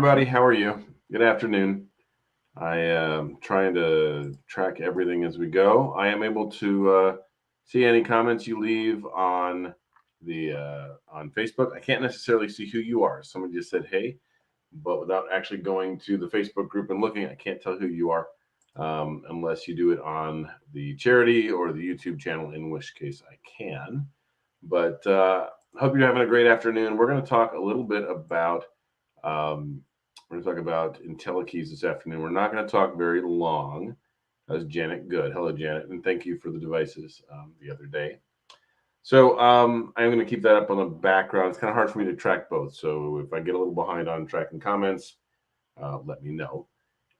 everybody. How are you? Good afternoon. I am trying to track everything as we go. I am able to see any comments you leave on Facebook. I can't necessarily see who you are. Someone just said hey, but without actually going to the Facebook group and looking, I can't tell who you are unless you do it on the charity or the YouTube channel, in which case I can. But hope you're having a great afternoon. We're going to talk a little bit about um, we're going to talk about IntelliKeys this afternoon. We're not going to talk very long. That's Janet. Good. Hello, Janet, and thank you for the devices the other day. So I'm going to keep that up on the background. It's kind of hard for me to track both. So if I get a little behind on tracking comments, let me know.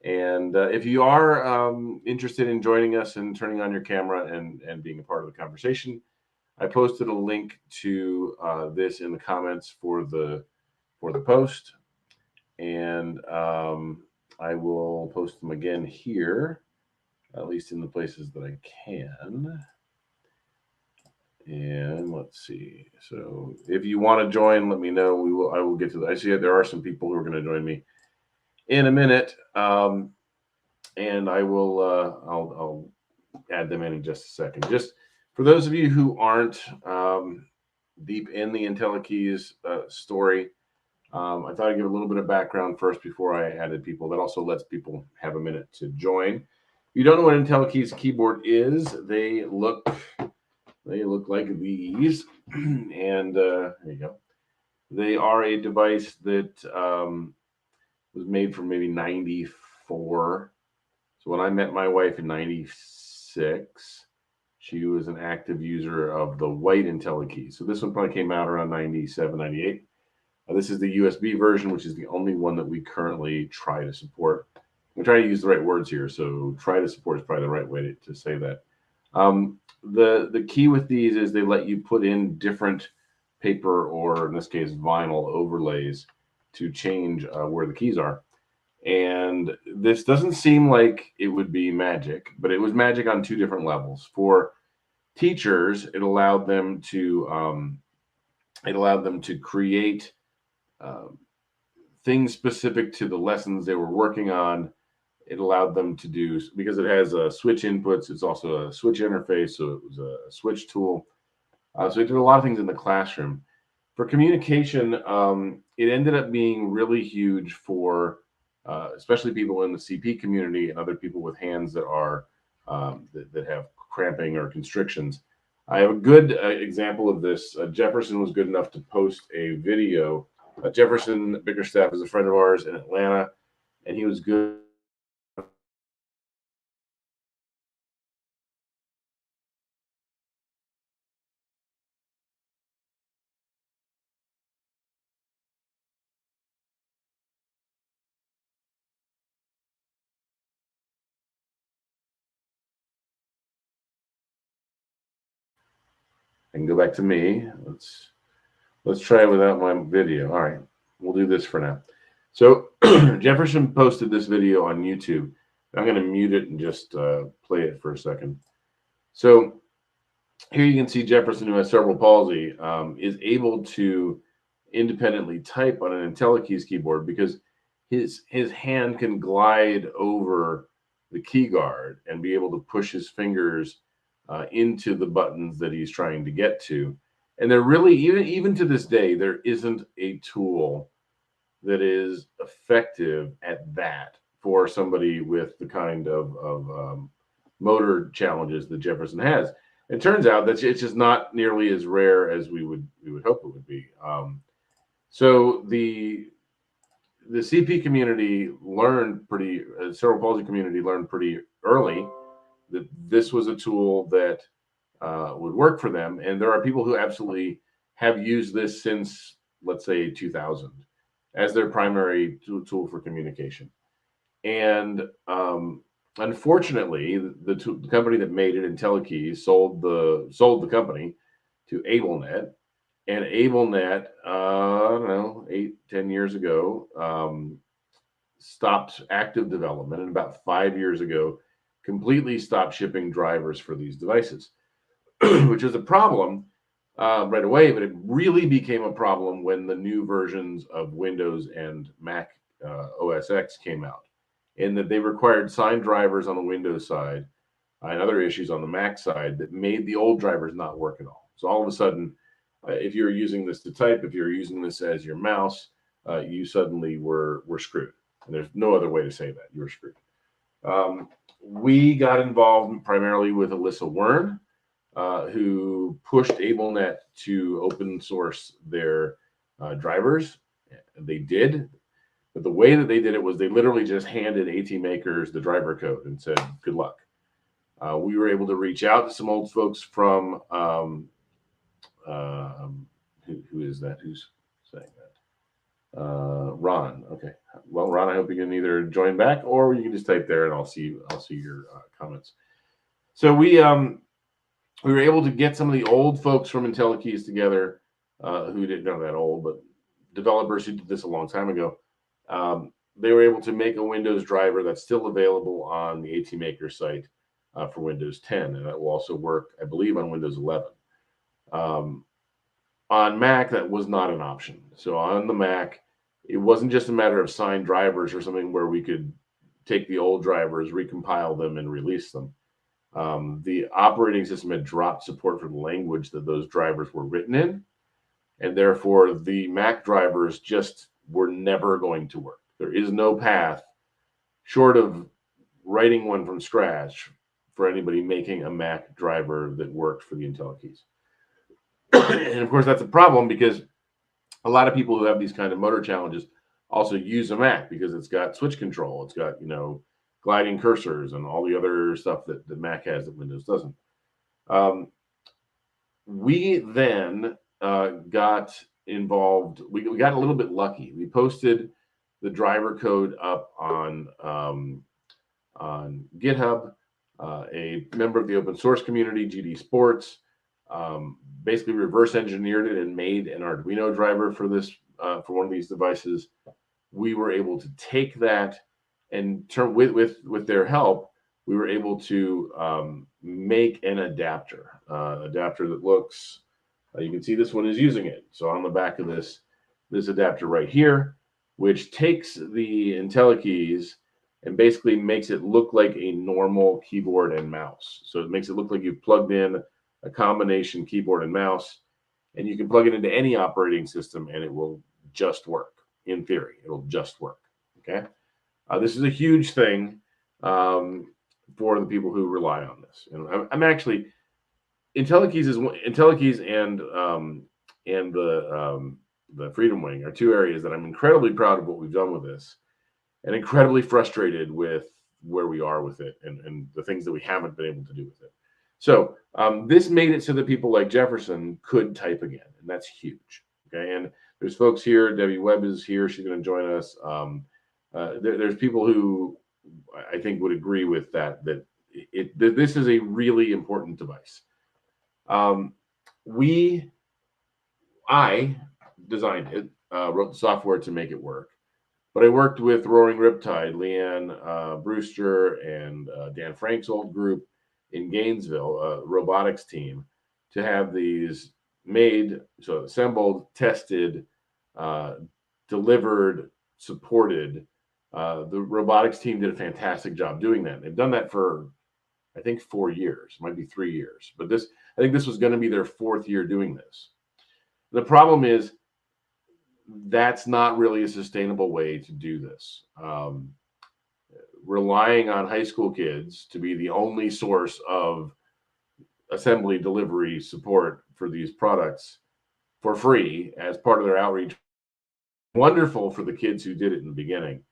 And if you are interested in joining us and turning on your camera and being a part of the conversation, I posted a link to this in the comments for the post, and I will post them again here, at least in the places that I can. And let's see. So if you want to join, let me know. I will get to that. I see that there are some people who are going to join me in a minute, and I will. I'll add them in just a second. Just for those of you who aren't deep in the IntelliKeys story, I thought I'd give a little bit of background first before I added people. That also lets people have a minute to join. If you don't know what IntelliKeys keyboard is, they look like these, and there you go. They are a device that was made from maybe '94. So when I met my wife in '96, she was an active user of the white IntelliKeys. So this one probably came out around '97, '98. This is the USB version, which is the only one that we currently try to support. We try to use the right words here, so try to support is probably the right way to say that. The key with these is they let you put in different paper, or in this case vinyl overlays, to change where the keys are. And this doesn't seem like it would be magic, but it was magic on two different levels. For teachers, it allowed them to create things specific to the lessons they were working on. It allowed them to do, because it has switch inputs, it's also a switch interface, so it was a switch tool. So it did a lot of things in the classroom. For communication, it ended up being really huge for especially people in the CP community and other people with hands that are that have cramping or constrictions. I have a good example of this. Jefferson was good enough to post a video. Jefferson Bickerstaff is a friend of ours in Atlanta, and he was good. I can go back to me. Let's try it without my video. All right, we'll do this for now. So Jefferson posted this video on YouTube. I'm going to mute it and just play it for a second. So here you can see Jefferson, who has cerebral palsy, is able to independently type on an IntelliKeys keyboard because his hand can glide over the key guard and be able to push his fingers into the buttons that he's trying to get to. And there really, even to this day, there isn't a tool that is effective at that for somebody with the kind of motor challenges that Jefferson has. It turns out that it's just not nearly as rare as we would hope it would be. So the CP community learned pretty, cerebral palsy community learned pretty early that this was a tool that would work for them. And there are people who absolutely have used this since, let's say, 2000 as their primary tool for communication. And unfortunately, the company that made it, IntelliKeys, sold the company to AbleNet. And AbleNet, I don't know, 8-10 years ago, stopped active development, and about 5 years ago, completely stopped shipping drivers for these devices, which is a problem right away. But it really became a problem when the new versions of Windows and Mac OS X came out, in that they required signed drivers on the Windows side and other issues on the Mac side that made the old drivers not work at all. So all of a sudden, if you're using this to type, if you're using this as your mouse, you suddenly were screwed. And there's no other way to say that. You were screwed. We got involved primarily with Alyssa Wern, who pushed AbleNet to open source their drivers. They did, but the way that they did it was they literally just handed AT makers the driver code and said, good luck. We were able to reach out to some old folks from, who is that? Who's saying that? Ron. Okay. Well, Ron, I hope you can either join back or you can just type there and I'll see your comments. So we were able to get some of the old folks from IntelliKeys together, who didn't know that old, but developers who did this a long time ago. They were able to make a Windows driver that's still available on the AT Maker site for Windows 10, and that will also work, I believe, on Windows 11. On Mac, that was not an option. So on the Mac, it wasn't just a matter of signed drivers or something where we could take the old drivers, recompile them, and release them. The operating system had dropped support for the language that those drivers were written in, and therefore the Mac drivers just were never going to work. There is no path, short of writing one from scratch, for anybody making a Mac driver that worked for the IntelliKeys. And of course, that's a problem because a lot of people who have these kind of motor challenges also use a Mac because it's got switch control, it's got, gliding cursors and all the other stuff that the Mac has that Windows doesn't. We then got involved. We got a little bit lucky. We posted the driver code up on GitHub. A member of the open source community, GD Sports, basically reverse engineered it and made an Arduino driver for this for one of these devices. We were able to take that and turn with their help. We were able to make an adapter, that looks. You can see this one is using it. So on the back of this adapter right here, which takes the IntelliKeys and basically makes it look like a normal keyboard and mouse. So it makes it look like you've plugged in a combination keyboard and mouse, and you can plug it into any operating system and it will just work. In theory, it'll just work. Okay. This is a huge thing for the people who rely on this. And I'm actually, IntelliKeys and the Freedom Wing are two areas that I'm incredibly proud of what we've done with this, and incredibly frustrated with where we are with it and the things that we haven't been able to do with it. So this made it so that people like Jefferson could type again, and that's huge. Okay, and there's folks here. Debbie Webb is here. She's going to join us. There's people who I think would agree with that this is a really important device. I designed it, wrote the software to make it work. But I worked with Roaring Riptide, Leanne Brewster, and Dan Frank's old group in Gainesville, a robotics team, to have these made, so assembled, tested, delivered, supported. The robotics team did a fantastic job doing that. They've done that for, I think, 4 years, might be 3 years. But I think this was going to be their 4th year doing this. The problem is, that's not really a sustainable way to do this. Relying on high school kids to be the only source of assembly, delivery, support for these products for free as part of their outreach. Wonderful for the kids who did it in the beginning.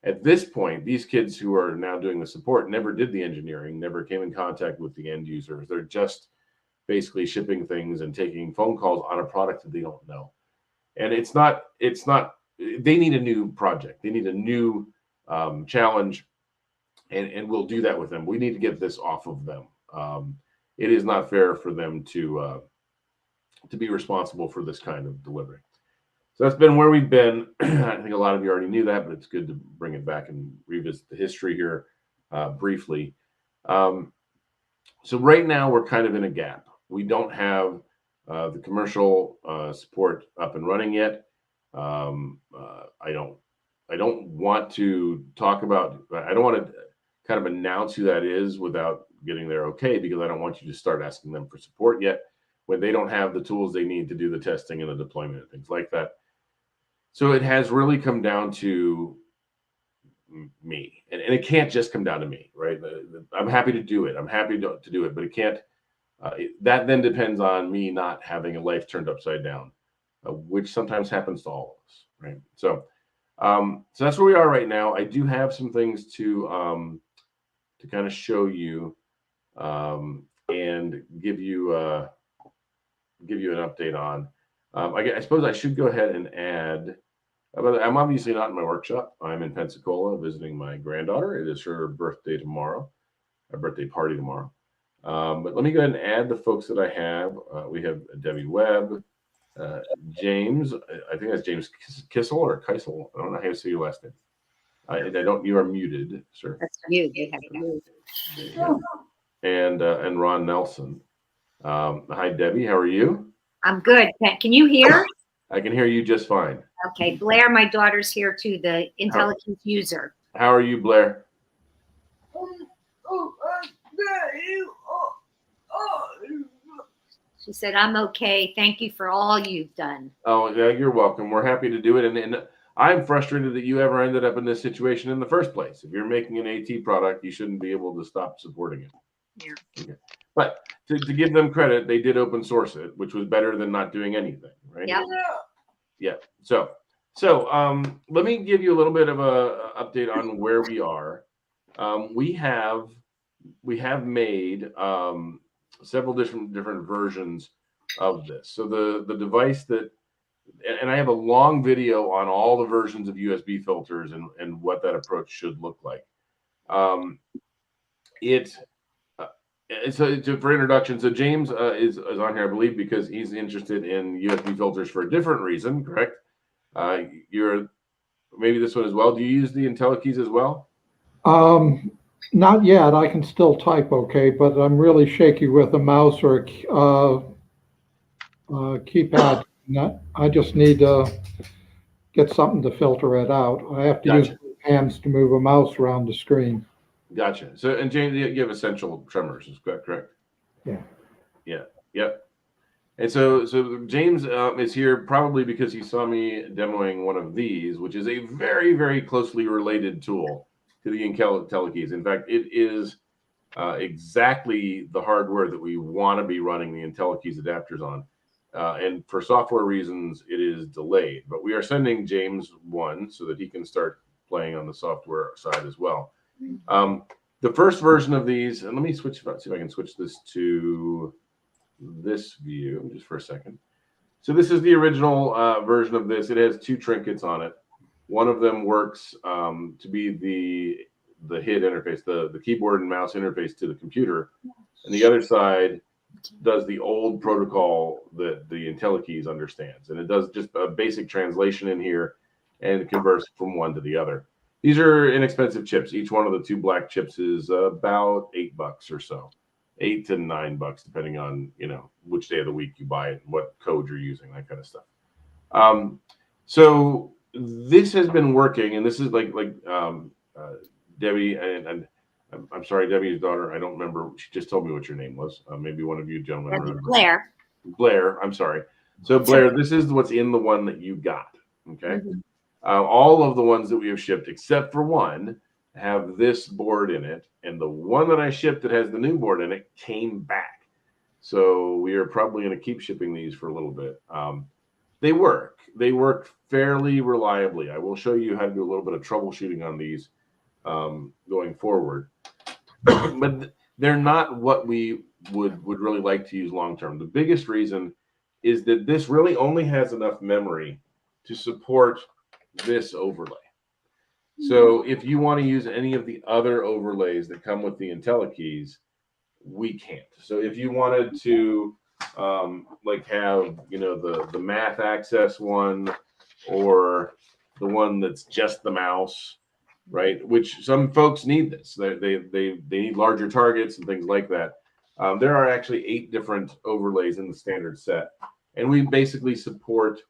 At this point, these kids who are now doing the support never did the engineering, never came in contact with the end users. They're just basically shipping things and taking phone calls on a product that they don't know. And it's not, they need a new project. They need a new challenge, and we'll do that with them. We need to get this off of them. It is not fair for them to be responsible for this kind of delivery. So that's been where we've been. I think a lot of you already knew that, but it's good to bring it back and revisit the history here briefly. So right now we're kind of in a gap. We don't have the commercial support up and running yet. I don't don't want to talk about, I don't want to kind of announce who that is without getting their okay, because I don't want you to start asking them for support yet when they don't have the tools they need to do the testing and the deployment and things like that. So it has really come down to me, and it can't just come down to me, right? I'm happy to do it. I'm happy to do it, but it can't. That then depends on me not having a life turned upside down, which sometimes happens to all of us, right? So that's where we are right now. I do have some things to kind of show you and give you an update on. I suppose I should go ahead and add. But I'm obviously not in my workshop. I'm in Pensacola visiting my granddaughter. It is her birthday tomorrow, a birthday party tomorrow. But let me go ahead and add the folks that I have. We have Debbie Webb, James. I think that's James Kissel or Keisel. I don't know how you say your last name. I don't. You are muted, sir. That's you. You have it. And Ron Nelson. Hi, Debbie. How are you? I'm good. Can you hear? I can hear you just fine. Okay, Blair, my daughter's here too, the IntelliKeys user. How are you, Blair? She said, I'm okay. Thank you for all you've done. Oh, yeah, you're welcome. We're happy to do it. And I'm frustrated that you ever ended up in this situation in the first place. If you're making an AT product, you shouldn't be able to stop supporting it. Yeah. Okay. But to give them credit, they did open source it, which was better than not doing anything, right? Yeah. Yeah. So let me give you a little bit of a update on where we are. We have made several different versions of this. So the device that, and I have a long video on all the versions of USB filters and what that approach should look like. So for introduction, so James is on here, I believe, because he's interested in USB filters for a different reason, correct? You're maybe this one as well. Do you use the IntelliKeys as well? Not yet. I can still type okay, but I'm really shaky with a mouse or a keypad. I just need to get something to filter it out. I have to use hands to move a mouse around the screen. Gotcha. So, and James, you have essential tremors, is that correct? Yeah. Yeah. Yep. And so James is here probably because he saw me demoing one of these, which is a very, very closely related tool to the IntelliKeys. In fact, it is exactly the hardware that we want to be running the IntelliKeys adapters on. And for software reasons, it is delayed. But we are sending James one so that he can start playing on the software side as well. The first version of these, and let me see if I can switch this to this view just for a second. So this is the original version of this. It has two trinkets on it. One of them works to be the HID interface, the keyboard and mouse interface to the computer, and the other side does the old protocol that the IntelliKeys understands, and it does just a basic translation in here and converts from one to the other. These are inexpensive chips. Each one of the two black chips is about $8 or so, $8 to $9, depending on which day of the week you buy it, and what code you're using, that kind of stuff. So this has been working, and this is like Debbie, and I'm sorry, Debbie's daughter. I don't remember. She just told me what your name was. Maybe one of you gentlemen remember. Blair. Blair. I'm sorry. So Blair, this is what's in the one that you got. Okay. Mm-hmm. All of the ones that we have shipped, except for one, have this board in it, and the one that I shipped that has the new board in it came back. So we are probably going to keep shipping these for a little bit. They work. They work fairly reliably. I will show you how to do a little bit of troubleshooting on these going forward. But they're not what we would really like to use long term. The biggest reason is that this really only has enough memory to support this overlay. So if you want to use any of the other overlays that come with the IntelliKeys, we can't. So if you wanted to have the math access one, or the one that's just the mouse, right? Which some folks need this. They need larger targets and things like that. There are actually 8 different overlays in the standard set, and we basically support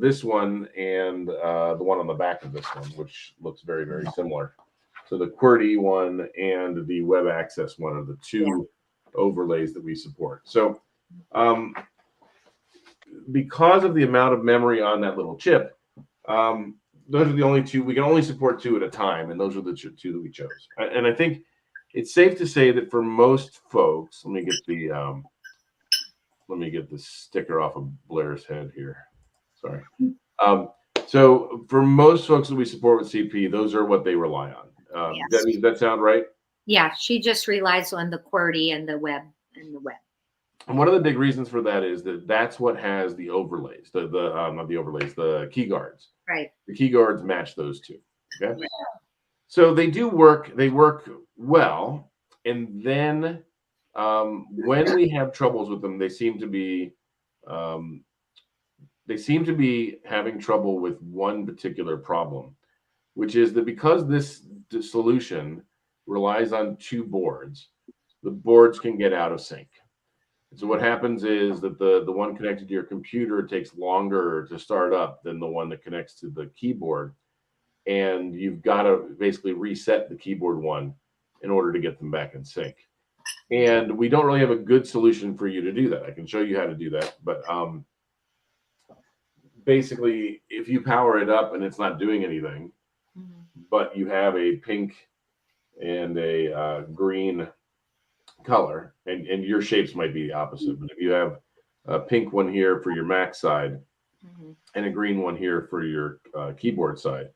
this one and the one on the back of this one, which looks very, very similar. So the QWERTY one and the web access one are the two overlays that we support. So because of the amount of memory on that little chip, those are the only two. We can only support two at a time, and those are the two that we chose. And I think it's safe to say that for most folks, let me get the sticker off of Blair's head here. Sorry. So for most folks that we support with CP, those are what they rely on. Yes. Debbie, does that sound right? Yeah, she just relies on the QWERTY and the web. And one of the big reasons for that is that that's what has the overlays, not the overlays, the key guards. Right. The key guards match those two. Okay. Yeah. So they do work. They work well. And then when we have troubles with them, they seem to be having trouble with one particular problem, which is that because this solution relies on two boards, the boards can get out of sync. So what happens is that the one connected to your computer takes longer to start up than the one that connects to the keyboard. And you've got to basically reset the keyboard one in order to get them back in sync. And we don't really have a good solution for you to do that. I can show you how to do that. But basically, if you power it up and it's not doing anything, but you have a pink and a green color, and your shapes might be the opposite, but if you have a pink one here for your Mac side and a green one here for your keyboard side,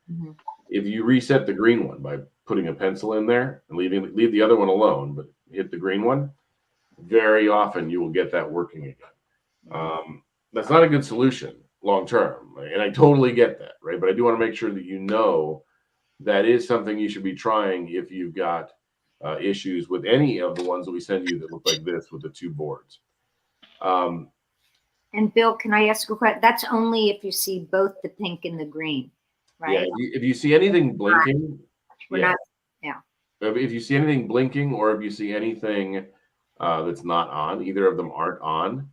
if you reset the green one by putting a pencil in there and leave the other one alone, but hit the green one, very often you will get that working again. That's not a good solution long term, and I totally get that, right? But I do want to make sure that you know that is something you should be trying if you've got issues with any of the ones that we send you that look like this with the two boards. And Bill, can I ask a question? That's only if you see both the pink and the green, right? Yeah, if you see anything blinking, if you see anything blinking or if you see anything that's not on, either of them aren't on,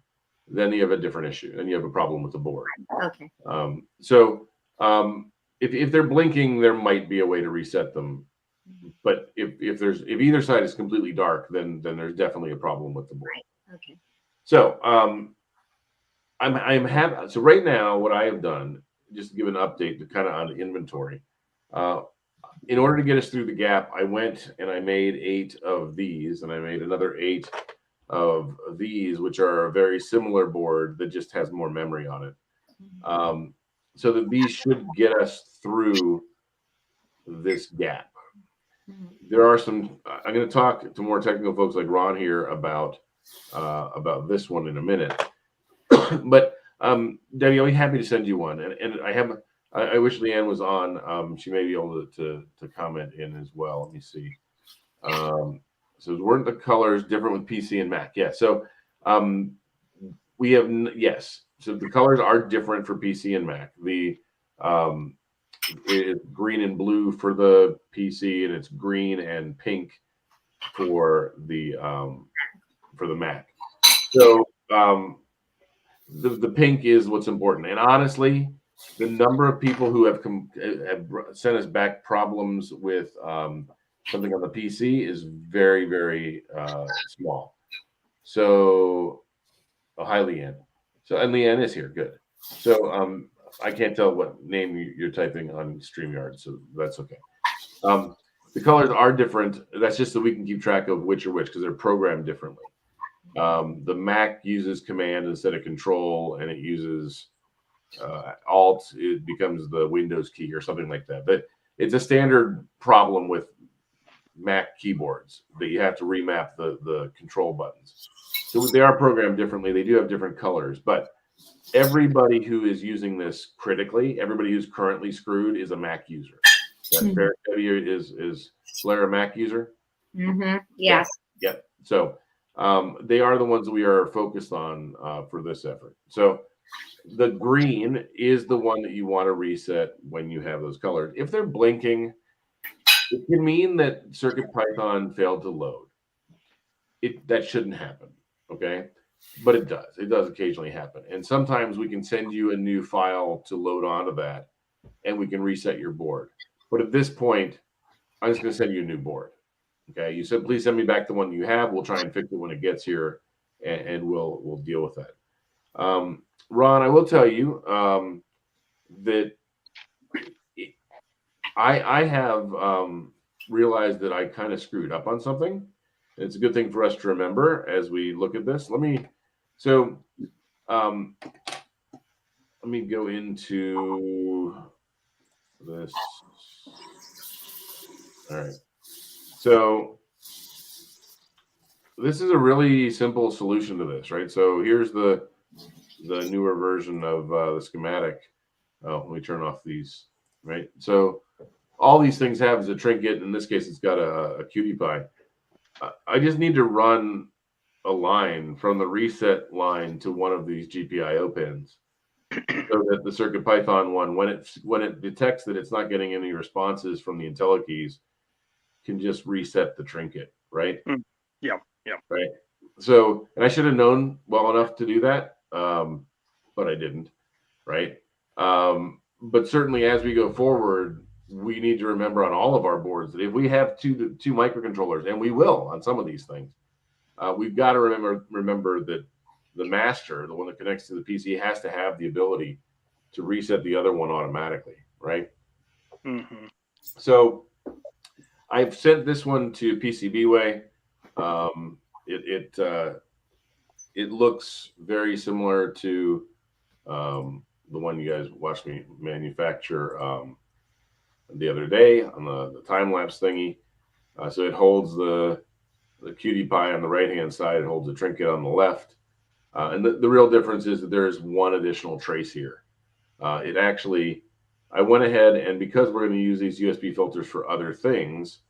then you have a different issue and you have a problem with the board. Okay. If they're blinking, there might be a way to reset them. But if either side is completely dark, then there's definitely a problem with the board. Right. Okay. So I'm happy. So right now, what I have done, just to give an update to kind of on inventory, in order to get us through the gap, I went and I made 8 of these, and I made another 8 of these, which are a very similar board that just has more memory on it. So that these should get us through this gap. There are some. I'm going to talk to more technical folks like Ron here about this one in a minute. But Debbie, I'll be happy to send you one. And I wish Leanne was on. She may be able to comment in as well. Let me see. So weren't the colors different with PC and Mac? Yeah. So we have yes. So the colors are different for PC and Mac. The it's green and blue for the PC, and it's green and pink for the Mac. So the pink is what's important. And honestly, the number of people who have sent us back problems with something on the PC is very, very small. So, hi, Leanne. So, and Leanne is here. Good. So, I can't tell what name you're typing on StreamYard, so that's okay. The colors are different. That's just so we can keep track of which are which because they're programmed differently. The Mac uses command instead of control, and it uses alt. It becomes the Windows key or something like that. But it's a standard problem with Mac keyboards that you have to remap the control buttons. So they are programmed differently. They do have different colors, but everybody who is using this critically, everybody who's currently screwed is a Mac user. That's fair. Is Blair a Mac user? Yes. Yeah. So they are the ones that we are focused on for this effort. So the green is the one that you want to reset when you have those colors. If they're blinking, it can mean that CircuitPython failed to load. That shouldn't happen. Okay. but it does. It does occasionally happen. And sometimes we can send you a new file to load onto that, and we can reset your board. But at this point, I'm just going to send you a new board. Okay. You said, please send me back the one you have. We'll try and fix it when it gets here, and we'll deal with that. Ron, I will tell you that I have realized that I kind of screwed up on something. It's a good thing for us to remember as we look at this. Let me go into this. All right. So this is a really simple solution to this, right? So here's the newer version of the schematic. Oh, let me turn off these, right? So all these things have is a trinket. In this case, it's got a cutie pie. I just need to run a line from the reset line to one of these GPIO pins, so that the CircuitPython one, when it detects that it's not getting any responses from the IntelliKeys, can just reset the trinket, right? Yeah. Right. So, and I should have known well enough to do that, but I didn't, right? But certainly as we go forward, we need to remember on all of our boards that if we have two microcontrollers, and we will on some of these things, we've got to remember that the master, the one that connects to the PC, has to have the ability to reset the other one automatically, right? Mm-hmm. So I've sent this one to PCBWay. It looks very similar to the one you guys watched me manufacture the other day on the time lapse thingy. So it holds the cutie pie on the right hand side. It holds a trinket on the left. And the real difference is that there is one additional trace here. It actually, I went ahead, and because we're going to use these USB filters for other things,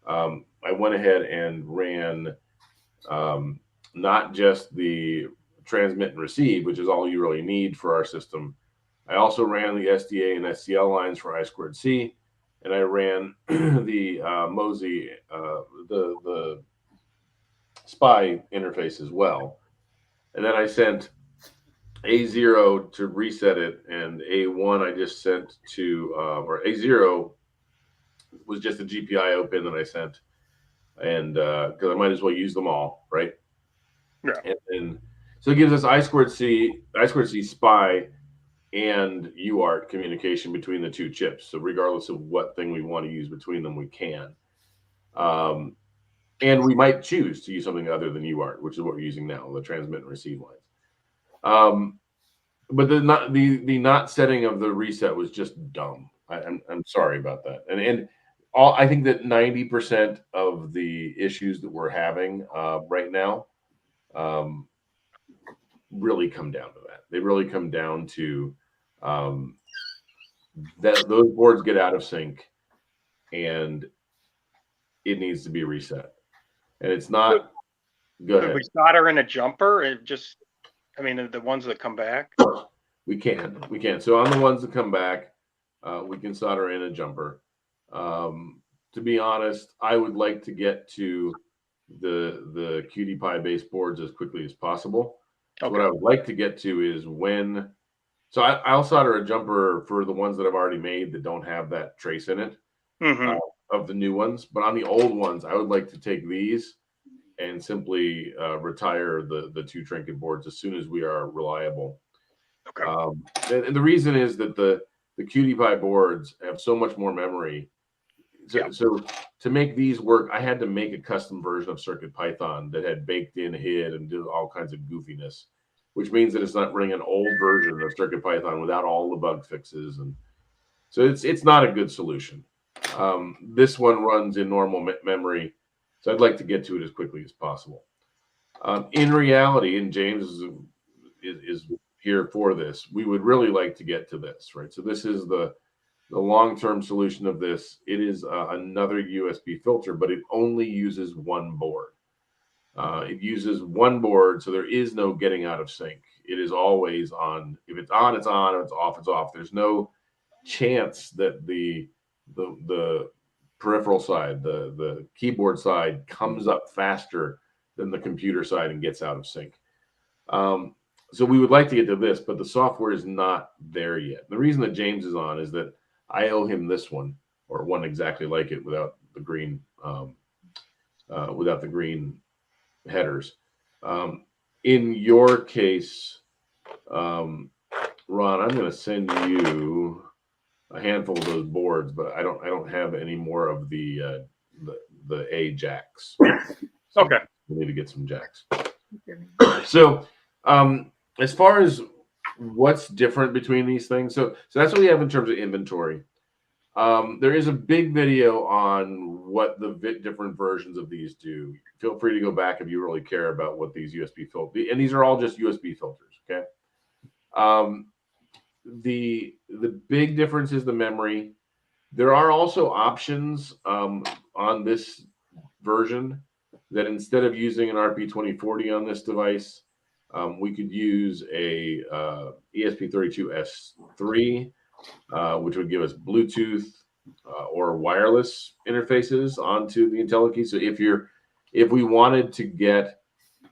I went ahead and ran not just the transmit and receive, which is all you really need for our system. I also ran the SDA and SCL lines for I2C, and I ran the MOSI, the SPI interface as well. And then I sent A0 to reset it, and A1 I just sent to, or A0 was just a GPIO pin that I sent, and because I might as well use them all, right? Yeah. And so it gives us I2C SPI and UART communication between the two chips. So regardless of what thing we want to use between them, we can. And we might choose to use something other than UART, which is what we're using now, the transmit and receive lines. But the not setting of the reset was just dumb. I'm sorry about that. And I think that 90% of the issues that we're having right now really come down to that. They really come down to that those boards get out of sync, and it needs to be reset. And it's not. Go ahead. Could we solder in a jumper? The ones that come back. We can. So on the ones that come back, we can solder in a jumper. To be honest, I would like to get to the Cutie Pie based boards as quickly as possible. So Okay. what I would like to get to is I'll solder a jumper for the ones that I've already made that don't have that trace in it, of the new ones. But on the old ones, I would like to take these and simply retire the two trinket boards as soon as we are reliable. Okay. And the reason is that the Cutie Pie boards have so much more memory. So to make these work, I had to make a custom version of CircuitPython that had baked in HID and did all kinds of goofiness, which means that it's not running an old version of CircuitPython without all the bug fixes. And so it's not a good solution. This one runs in normal memory, so I'd like to get to it as quickly as possible. In reality, and James is here for this, we would really like to get to this, right? So this is the long-term solution of this. It is another USB filter, but it only uses one board. It uses one board, so there is no getting out of sync. It is always on. If it's on, it's on. If it's off, it's off. There's no chance that the peripheral side, the keyboard side, comes up faster than the computer side and gets out of sync. So we would like to get to this, but the software is not there yet. The reason that James is on is that I owe him this one, or one exactly like it without the green headers. In your case, Ron, I'm going to send you a handful of those boards, but I don't have any more of the A jacks. So Okay. we need to get some jacks. So as far as what's different between these things, so that's what we have in terms of inventory. There is a big video on what the different versions of these do. Feel free to go back if you really care about what these USB filters, and these are all just USB filters. Okay. The big difference is the memory. There are also options on this version that instead of using an RP2040 on this device, we could use a ESP32S3, which would give us Bluetooth or wireless interfaces onto the IntelliKeys. So if we wanted to get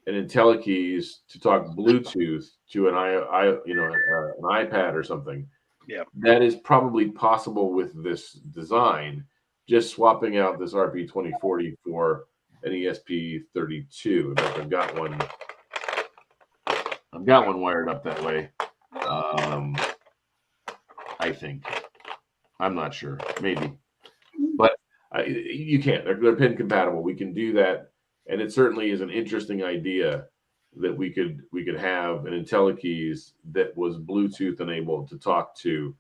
an IntelliKeys to talk Bluetooth to an iPad or something, yeah, that is probably possible with this design. Just swapping out this RP2040 for an ESP32. In fact, I've got one wired up that way. I think. I'm not sure. Maybe. But you can't. They're pin compatible. We can do that. And it certainly is an interesting idea that we could have an IntelliKeys that was Bluetooth enabled to talk to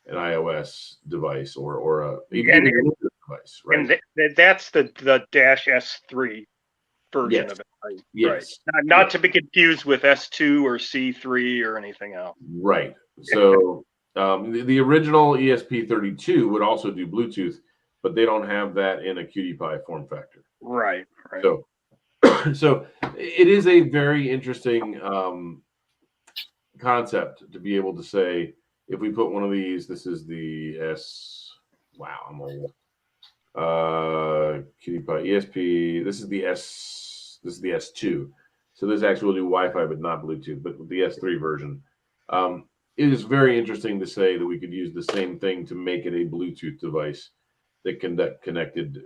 an iOS device or a even a Windows device, right? And that's the dash S3 version Yes. of it. Right? Yes. Right. Not to be confused with S2 or C3 or anything else. Right. So the original ESP32 would also do Bluetooth, but they don't have that in a QT Py form factor. Right. So it is a very interesting concept to be able to say, if we put one of these, this is the S. Wow, I'm old. QT Py ESP. This is the S. This is the S2. So this actually will do Wi-Fi, but not Bluetooth. But with the S3 version, it is very interesting to say that we could use the same thing to make it a Bluetooth device that connected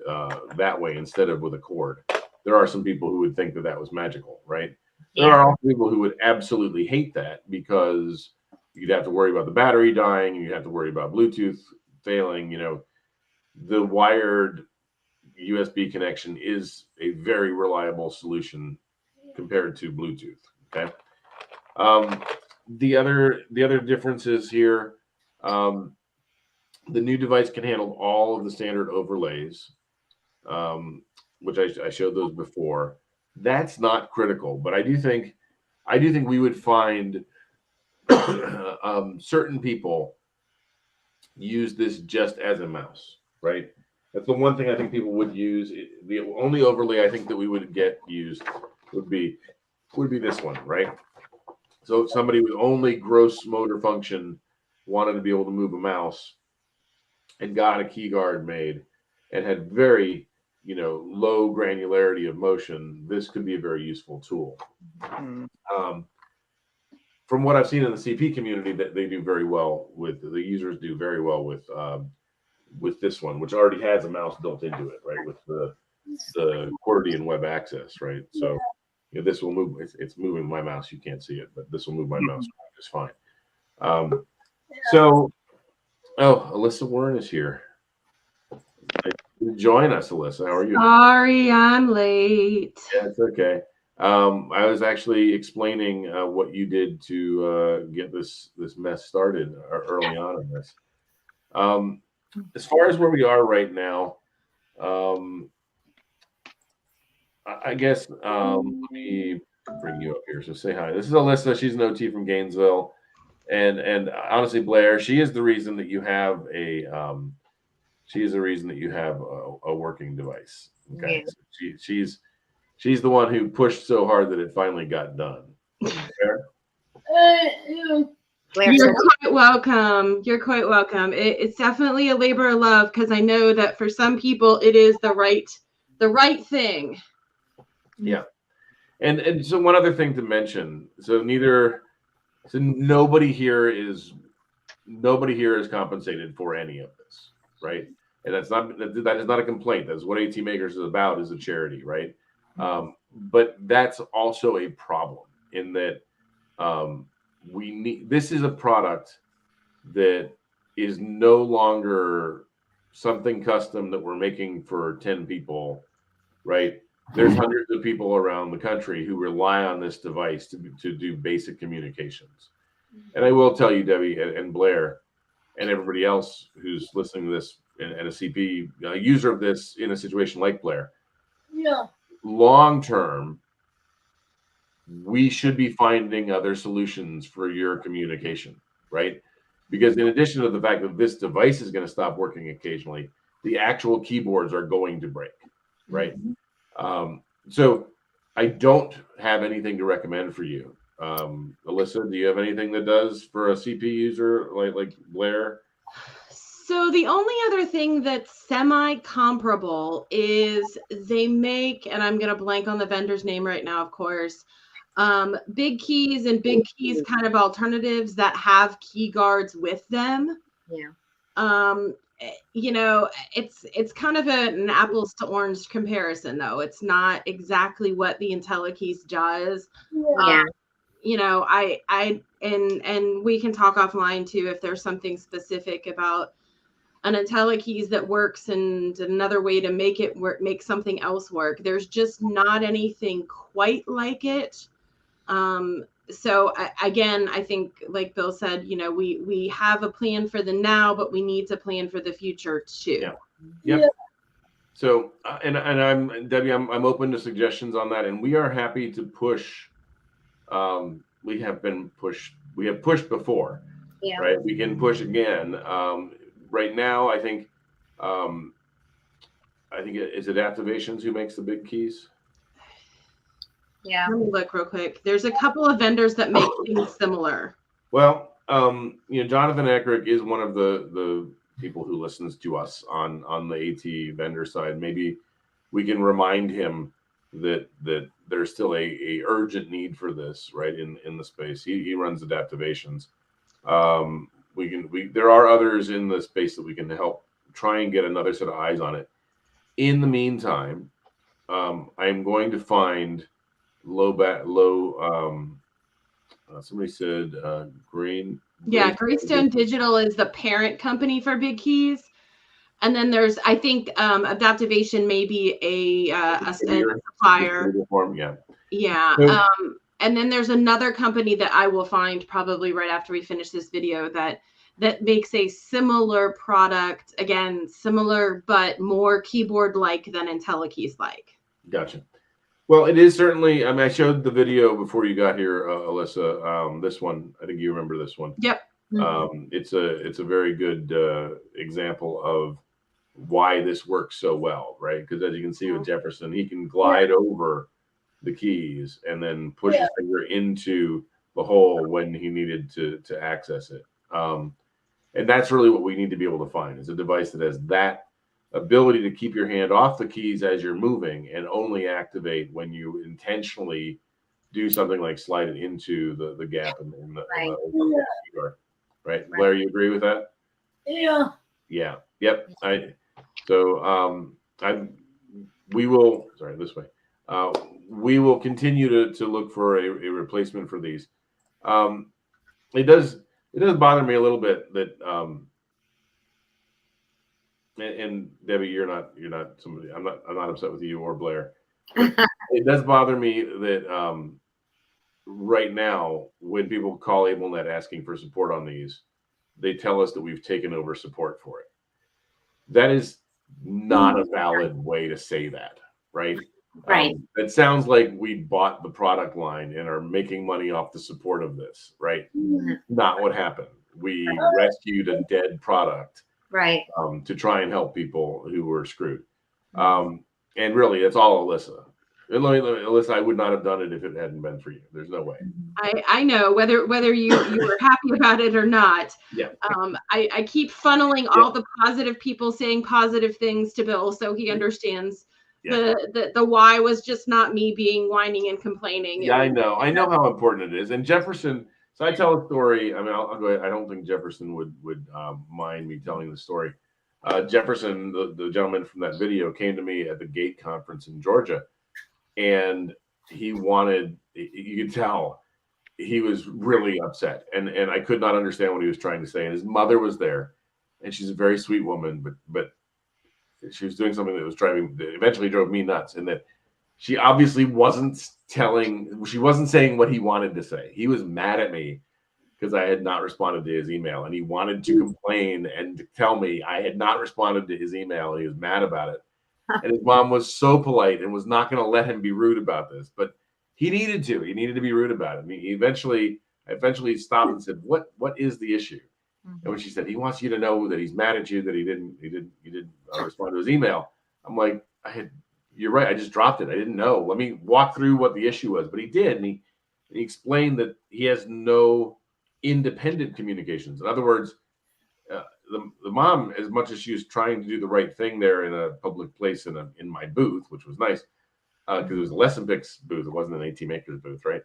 that way instead of with a cord. There are some people who would think that was magical, right? Yeah. There are also people who would absolutely hate that because you'd have to worry about the battery dying, and you'd have to worry about Bluetooth failing. The wired USB connection is a very reliable solution compared to Bluetooth. Okay. The other differences here, the new device can handle all of the standard overlays, which I showed those before. That's not critical, but I do think we would find certain people use this just as a mouse, right? That's the one thing I think people would use. The only overlay I think that we would get used would be this one, right? So if somebody with only gross motor function wanted to be able to move a mouse and got a key guard made and had very, low granularity of motion, this could be a very useful tool. From what I've seen in the CP community, that they do very well with, the users do very well with this one, which already has a mouse built into it, right? With the QWERTY and web access, right? So this will move. It's moving my mouse. You can't see it, but this will move my mouse just fine. Alyssa Warren is here. Join us, Alyssa. How are you? Sorry, I'm late. Yeah, it's okay. I was actually explaining what you did to get this mess started early on in this. As far as where we are right now, I guess let me bring you up here. So say hi. This is Alyssa. She's an OT from Gainesville, and honestly, Blair, she is the reason that you have a working device. Okay, so she's the one who pushed so hard that it finally got done. Fair? You're quite welcome. You're quite welcome. It's definitely a labor of love because I know that for some people it is the right thing. Yeah. And so one other thing to mention. So nobody here is compensated for any of this, right? And that is not a complaint. That's what AT Makers is about, is a charity, right? But that's also a problem in that this is a product that is no longer something custom that we're making for 10 people, right? There's hundreds of people around the country who rely on this device to do basic communications. And I will tell you, Debbie and Blair, and everybody else who's listening to this and a CP user of this in a situation like Blair, long term, we should be finding other solutions for your communication, right? Because in addition to the fact that this device is going to stop working occasionally, the actual keyboards are going to break, right? So I don't have anything to recommend for you. Alyssa, do you have anything that does for a CP user like Blair? So the only other thing that's semi-comparable is they make, and I'm going to blank on the vendor's name right now, of course, Big Keys and Big Keys kind of alternatives that have key guards with them. Yeah. You know, it's kind of an apples to orange comparison, though. It's not exactly what the IntelliKeys does. Yeah. You know, and we can talk offline too if there's something specific about an IntelliKeys that works and another way to make it work, make something else work. There's just not anything quite like it. So again, I think, like Bill said, you know, we have a plan for the now, but we need to plan for the future too. Yeah. Yep. So, and I'm Debbie, I'm open to suggestions on that, and we are happy to push. We have pushed before, right? We can push again. Right now, I think it's Adaptivations who makes the Big Keys. Yeah. Let me look real quick. There's a couple of vendors that make things similar. Well, you know, Jonathan Eckrick is one of the people who listens to us on the AT vendor side. Maybe we can remind him that there's still a urgent need for this, right, in the space. He runs Adaptivations. There are others in the space that we can help try and get another set of eyes on it. In the meantime, I'm going to find somebody said Green. Yeah, Greystone Digital is the parent company for Big Keys. And then there's, I think, Adaptivation may be a supplier. Yeah. And then there's another company that I will find probably right after we finish this video that makes a similar product. Again, similar, but more keyboard-like than IntelliKeys-like. Gotcha. Well, it is certainly, I mean, I showed the video before you got here, Alyssa. This one, I think you remember this one. Yep. It's a very good example of why this works so well, right? Because as you can see with Jefferson, he can glide over the keys and then push his finger into the hole when he needed to access it. And that's really what we need to be able to find, is a device that has that ability to keep your hand off the keys as you're moving and only activate when you intentionally do something like slide it into the gap in the keyboard. Right? Blair, you agree with that? Yeah. Yeah. Yep. We will continue to look for a replacement for these. It does bother me a little bit that and Debbie, you're not somebody. I'm not upset with you or Blair. It does bother me that right now, when people call AbleNet asking for support on these, they tell us that we've taken over support for it. That is not a valid way to say that, right? Right. It sounds like we bought the product line and are making money off the support of this, right? Not what happened. We rescued a dead product, right, to try and help people who were screwed. And really, it's all Alyssa. And Alyssa, I would not have done it if it hadn't been for you. There's no way. I know whether you were happy about it or not. Yeah. I keep funneling all the positive people saying positive things to Bill, so he understands The why was just not me being whining and complaining. Yeah, I know how important it is. And Jefferson, so I tell a story. I mean, I'll go ahead. I don't think Jefferson would mind me telling the story. Jefferson, the gentleman from that video, came to me at the GATE conference in Georgia, and he wanted. You could tell he was really upset, and I could not understand what he was trying to say. And his mother was there, and she's a very sweet woman, but she was doing something that eventually drove me nuts, and that she obviously wasn't saying what he wanted to say. He was mad at me because I had not responded to his email, and he wanted to complain and to tell me I had not responded to his email. And he was mad about it. And his mom was so polite and was not going to let him be rude about this, but he needed to be rude about it. And he eventually stopped and said, what is the issue? And when she said, he wants you to know that he's mad at you, that he didn't respond to his email. I'm like, you're right. I just dropped it. I didn't know. Let me walk through what the issue was. But he did. And he explained that he has no independent communications. In other words, the mom, as much as she was trying to do the right thing there in a public place in my booth, which was nice, because it was a Lesson Picks booth. It wasn't an AT Makers booth, right?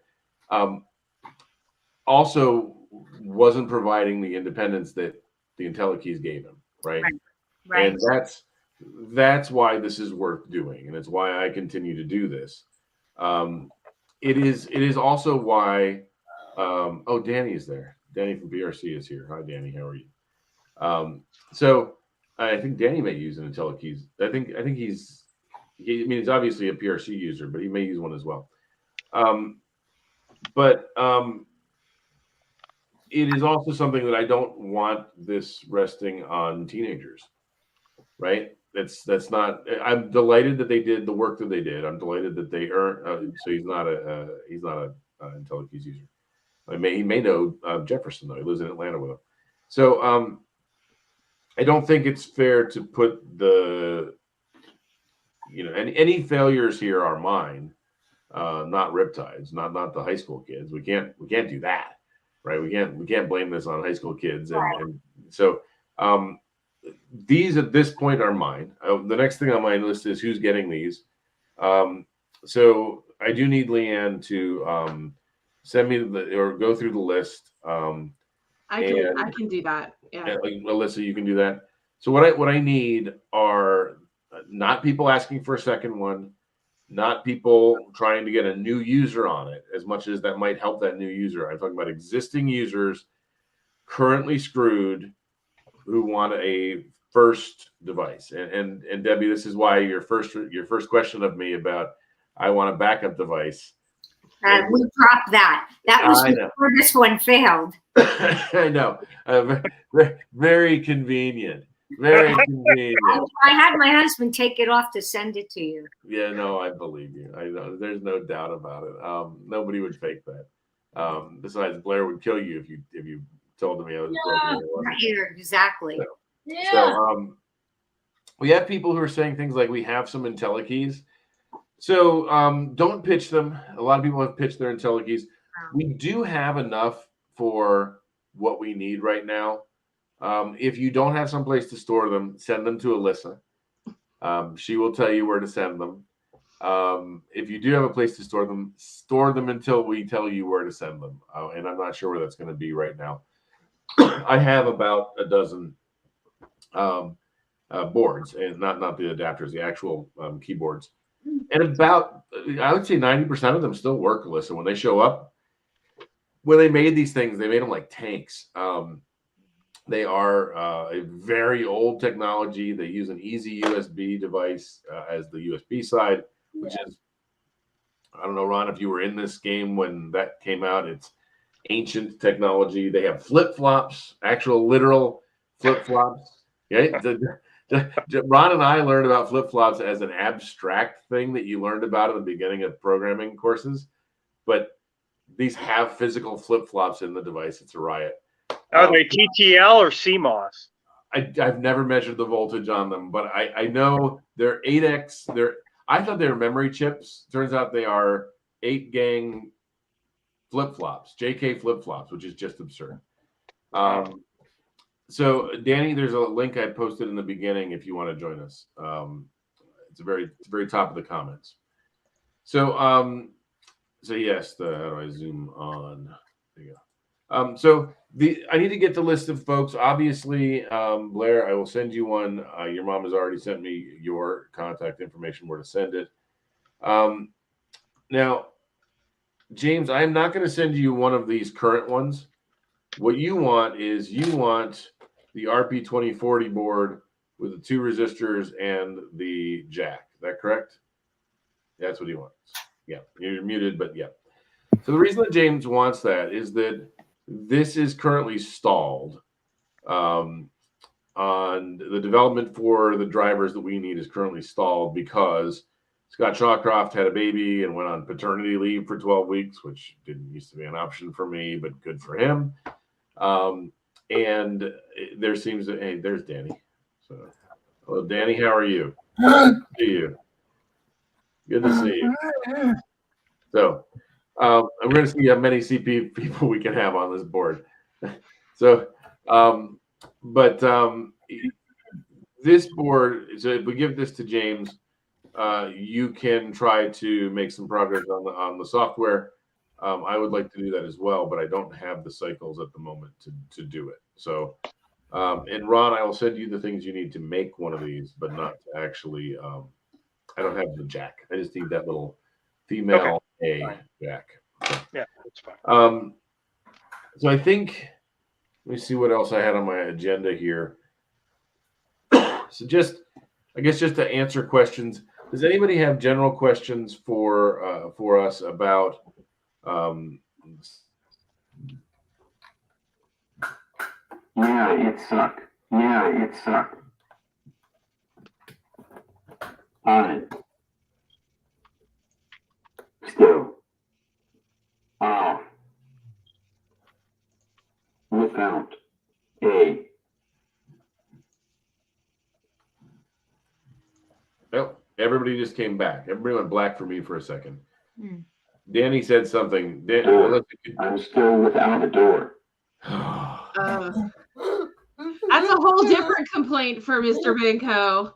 Also wasn't providing the independence that the IntelliKeys gave him, right? Right. And that's why this is worth doing, and it's why I continue to do this. It is also why. Danny is there. Danny from BRC is here. Hi, Danny. How are you? So I think Danny may use an IntelliKeys. I think he's obviously a PRC user, but he may use one as well. But it is also something that I don't want this resting on teenagers, right? That's not. I'm delighted that they did the work that they did. I'm delighted that they earned. So he's not a IntelliKeys user. He may know Jefferson though. He lives in Atlanta with him. So I don't think it's fair to put any failures here are mine, not Riptide's, not the high school kids. We can't do that, right? We can't blame this on high school kids, and so these at this point are mine. The next thing on my list is who's getting these. So I do need Leanne to send me or go through the list. I can do that. Yeah. Alyssa, you can do that. So what I need are not people asking for a second one, not people trying to get a new user on it, as much as that might help that new user. I'm talking about existing users currently screwed who want a first device. And Debbie, this is why your first question of me about I want a backup device. We dropped that. That was before this one failed. I know. Very convenient. Very convenient. I had my husband take it off to send it to you. Yeah, no, I believe you. I know. There's no doubt about it. Nobody would fake that. Besides, Blair would kill you if you told me I was Right here, exactly. So we have people who are saying things like we have some IntelliKeys. So don't pitch them. A lot of people have pitched their IntelliKeys. We do have enough for what we need right now. If you don't have someplace to store them, send them to Alyssa. She will tell you where to send them. If you do have a place to store them until we tell you where to send them. And I'm not sure where that's going to be right now. I have about a dozen boards, and not the adapters, the actual keyboards. And about, I would say 90% of them still work, Alyssa. When they show up, when they made these things, they made them like tanks. They are a very old technology. They use an easy USB device as the USB side, which is, I don't know, Ron, if you were in this game when that came out, it's ancient technology. They have flip-flops, actual literal flip-flops. Yeah, Ron and I learned about flip-flops as an abstract thing that you learned about at the beginning of programming courses, but these have physical flip-flops in the device. It's a riot. Are they TTL or CMOS? I've never measured the voltage on them, but I know they're 8x. I thought they were memory chips. Turns out they are 8-gang flip-flops, JK flip-flops, which is just absurd. So, Danny, there's a link I posted in the beginning if you want to join us. It's very top of the comments. So so yes, how do I zoom on? There you go. So I need to get the list of folks. Obviously, Blair, I will send you one. Your mom has already sent me your contact information where to send it. Now, James, I am not going to send you one of these current ones. What you want is the RP2040 board with the 2 resistors and the jack. Is that correct? That's what he wants. Yeah, you're muted, but yeah. So the reason that James wants that is that this is currently stalled. On the development for the drivers that we need is currently stalled because Scott Shawcroft had a baby and went on paternity leave for 12 weeks, which didn't used to be an option for me, but good for him. And there seems to, hey, there's Danny. So, hello, Danny, how are you? Good to see you. Good to see you. So, we're going to see how many CP people we can have on this board. So, this board, so if we give this to James, you can try to make some progress on the software. I would like to do that as well, but I don't have the cycles at the moment to do it. So, and Ron, I will send you the things you need to make one of these, but not to actually. I don't have the jack. I just need that little female jack. So, yeah, that's fine. So I think. Let me see what else I had on my agenda here. So I guess just to answer questions. Does anybody have general questions for us about? Yeah, it sucked. On it. Still. Off. Without a. Oh, everybody just came back. Everybody went black for me for a second. Hmm. Danny said something. I'm still without a door. That's a whole different complaint for Mr. Benko.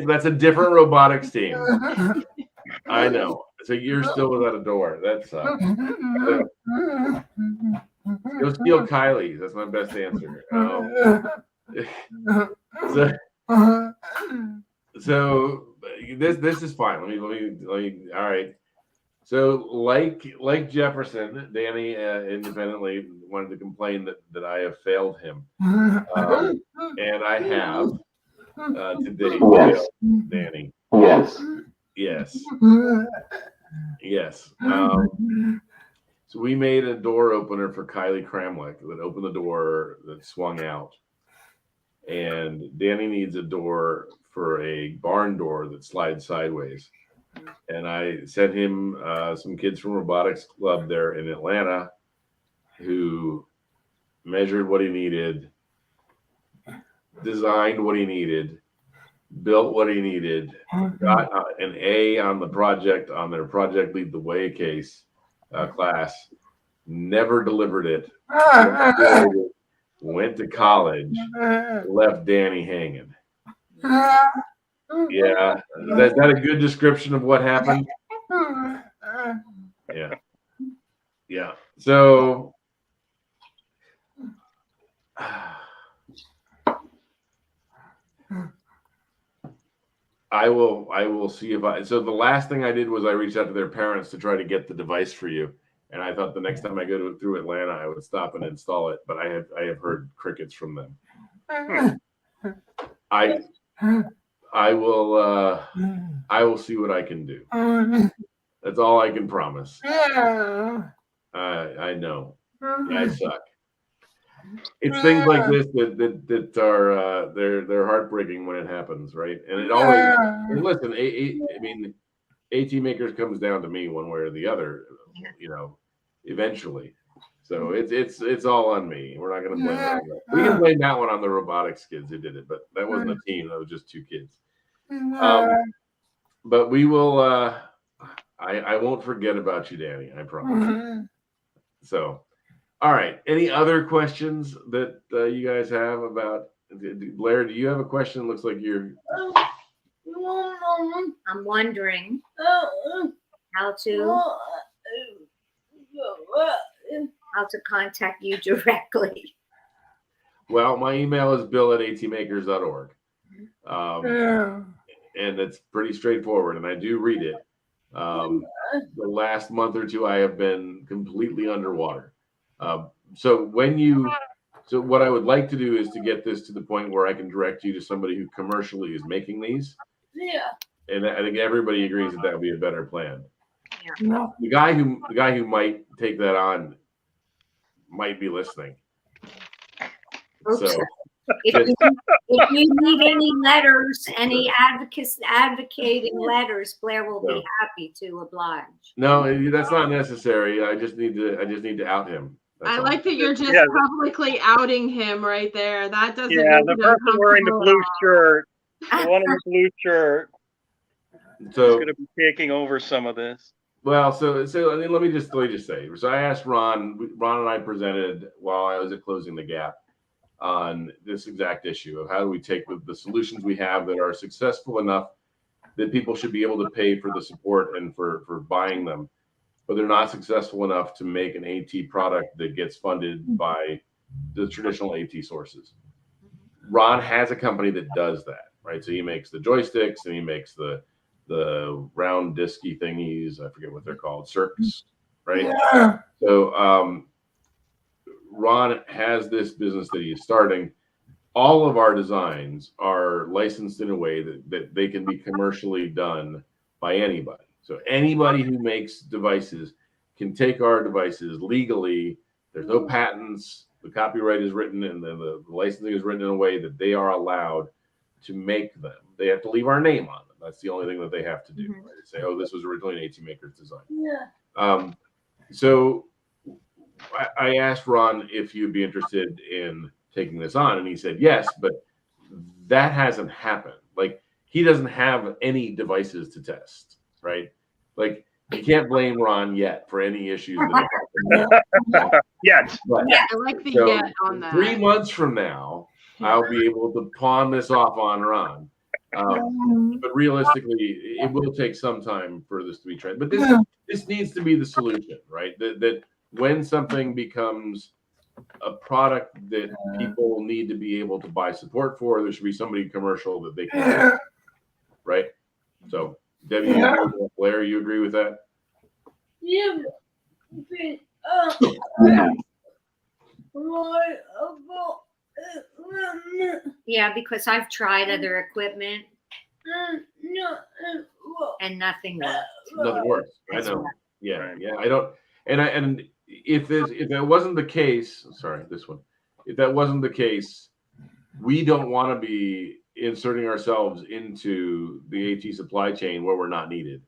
That's a different robotics team. I know. So you're still without a door. That sucks. Go steal Kylie's. That's my best answer. So this is fine. Let me. All right. So like Jefferson, Danny independently wanted to complain that I have failed him, and I have today. Yes. Danny. Yes. Yes. So we made a door opener for Kylie Kramlich that opened the door that swung out, and Danny needs a door for a barn door that slides sideways. And I sent him some kids from Robotics Club there in Atlanta who measured what he needed, designed what he needed, built what he needed, got an A on the project on their Project Lead the Way case class, never delivered it, went to college, left Danny hanging. Yeah, is that a good description of what happened? Yeah. So I will see if so the last thing I did was I reached out to their parents to try to get the device for you. And I thought the next time I go through Atlanta, I would stop and install it, but I have heard crickets from them. I will see what I can do. That's all I can promise. I know. I suck. It's things like this that are they're heartbreaking when it happens, right? And it always and listen. I mean, AT Makers comes down to me one way or the other, eventually. So it's all on me. We're not going to blame that. We can blame that one on the robotics kids who did it, but that wasn't a team. That was just 2 kids. But we will. I won't forget about you, Danny. I promise. So, all right. Any other questions that you guys have about Blair? Do you have a question? Looks like you're. I'm wondering how to contact you directly. Well, my email is bill@atmakers.org. And it's pretty straightforward, and I do read it. The last month or two, I have been completely underwater. So what I would like to do is to get this to the point where I can direct you to somebody who commercially is making these. Yeah. And I think everybody agrees that would be a better plan. Yeah. The guy who might take that on might be listening. Oops. So If you need any letters, any advocating letters, Blair will be happy to oblige. No, that's not necessary. I just need to out him. That's I all. like that you're just publicly outing him right there. That doesn't. Yeah, the person wearing the blue shirt, the one in the blue shirt, so is going to be taking over some of this. Well, so I mean, let me just say. So I asked Ron and I presented while I was at Closing the Gap on this exact issue of how do we take the solutions we have that are successful enough that people should be able to pay for the support and for buying them, but they're not successful enough to make an AT product that gets funded by the traditional AT sources. Ron has a company that does that, right? So he makes the joysticks and he makes the round disky thingies. I forget what they're called, circs, right? Yeah. So Ron has this business that he's starting. All of our designs are licensed in a way that they can be commercially done by anybody. So anybody who makes devices can take our devices legally. There's no patents. The copyright is written and the licensing is written in a way that they are allowed to make them. They have to leave our name on them. That's the only thing that they have to do. Right? They say, oh, this was originally an AT Maker's design. Yeah. So I asked Ron if you'd be interested in taking this on, and he said yes, but that hasn't happened. Like, he doesn't have any devices to test, right? Like, you can't blame Ron yet for any issues that Yes. I like the yet on that. 3 months from now, I'll be able to pawn this off on Ron. But realistically, it will take some time for this to be trained. But this needs to be the solution, right? That when something becomes a product that people need to be able to buy support for, there should be somebody commercial that they can do, right? So, Debbie, you agree with that? Blair, you agree with that? Yeah, because I've tried other equipment and nothing works. Nothing works. I know. Yeah. I don't. And if that wasn't the case, sorry, this one. If that wasn't the case, we don't want to be inserting ourselves into the AT supply chain where we're not needed.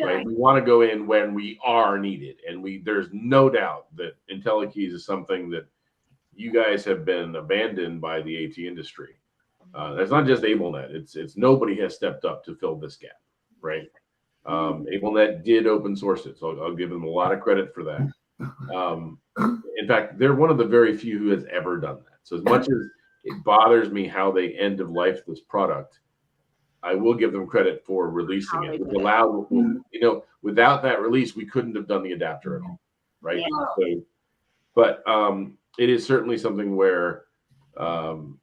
Right? We want to go in when we are needed, and there's no doubt that IntelliKeys is something that you guys have been abandoned by the AT industry. That's not just AbleNet; it's nobody has stepped up to fill this gap, right? AbleNet did open source it, so I'll give them a lot of credit for that. In fact, they're one of the very few who has ever done that. So as much as it bothers me how they end of life this product, I will give them credit for releasing it. Which allowed, without that release, we couldn't have done the adapter at all, right? Yeah. So, but it is certainly something where, long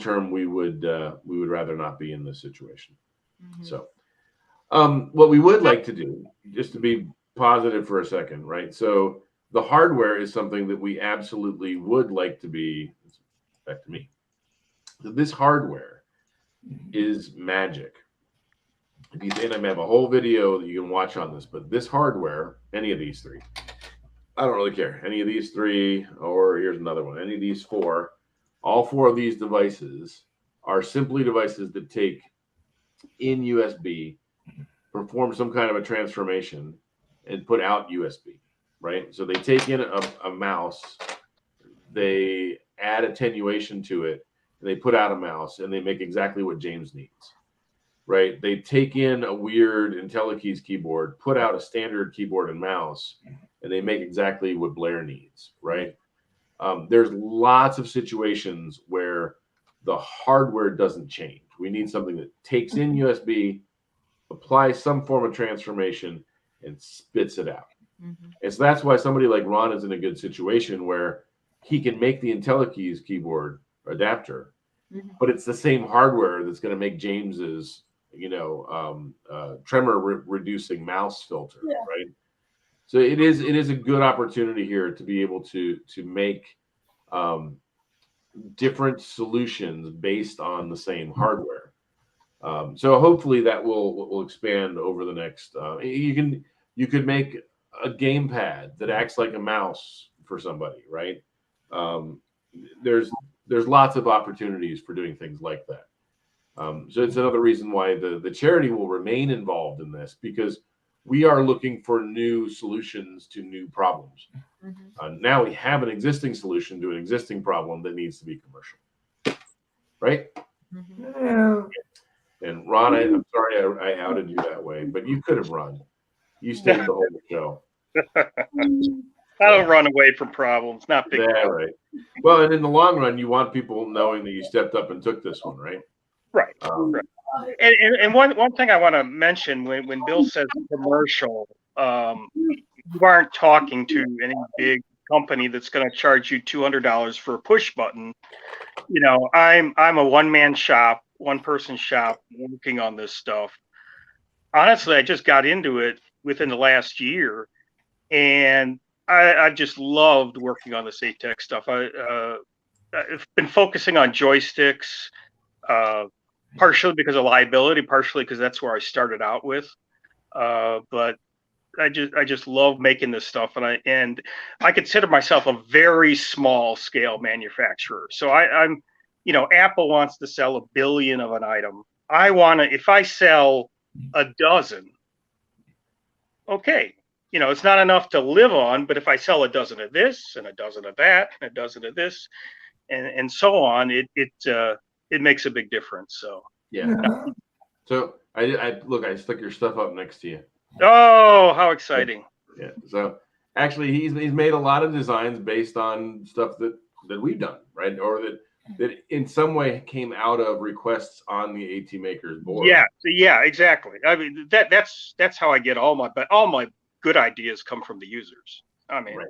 term, we would rather not be in this situation. Mm-hmm. So, what we would like to do, just to be positive for a second, right? So the hardware is something that we absolutely would like to be. Back to me. So this hardware is magic. And I have a whole video that you can watch on this, but this hardware, any of these three, I don't really care. Any of these three, or here's another one, any of these four, all four of these devices are simply devices that take in USB, perform some kind of a transformation, and put out USB, right? So they take in a mouse, they add attenuation to it, and they put out a mouse, and they make exactly what James needs, right? They take in a weird IntelliKeys keyboard, put out a standard keyboard and mouse, and they make exactly what Blair needs, right? There's lots of situations where the hardware doesn't change, We need something that takes in USB, applies some form of transformation, and spits it out. And so that's why somebody like Ron is in a good situation where he can make the IntelliKeys keyboard adapter, but it's the same hardware that's going to make James's, tremor reducing mouse filter, right? So it is a good opportunity here to be able to make different solutions based on the same hardware. So hopefully that will expand over the next. You could make a gamepad that acts like a mouse for somebody, right? There's lots of opportunities for doing things like that. So it's another reason why the charity will remain involved in this, because we are looking for new solutions to new problems. Now we have an existing solution to an existing problem that needs to be commercial, right? And Ron, I'm sorry I outed you that way, but you could have run. You stayed the whole show. I don't run away from problems. Not big. Yeah, right. Well, and in the long run, you want people knowing that you stepped up and took this one, right? Right. Right. And one thing I want to mention when Bill says commercial, you aren't talking to any big company that's going to charge you $200 for a push button. I'm a one-man shop, one-person shop working on this stuff. Honestly, I just got into it within the last year, and I just loved working on this ATEX stuff. I've been focusing on joysticks, partially because of liability, partially because that's where I started out with. But I just love making this stuff, and I consider myself a very small scale manufacturer. So I'm, Apple wants to sell 1 billion of an item. If I sell a dozen, okay, it's not enough to live on, but if I sell a dozen of this and a dozen of that and a dozen of this and so on, it makes a big difference. So yeah. So I stuck your stuff up next to you. Oh, how exciting! Yeah. So actually, he's made a lot of designs based on stuff that we've done, right? Or that in some way came out of requests on the AT Makers board. Yeah, exactly. I mean, that's how I get all my good ideas come from the users. I mean, right.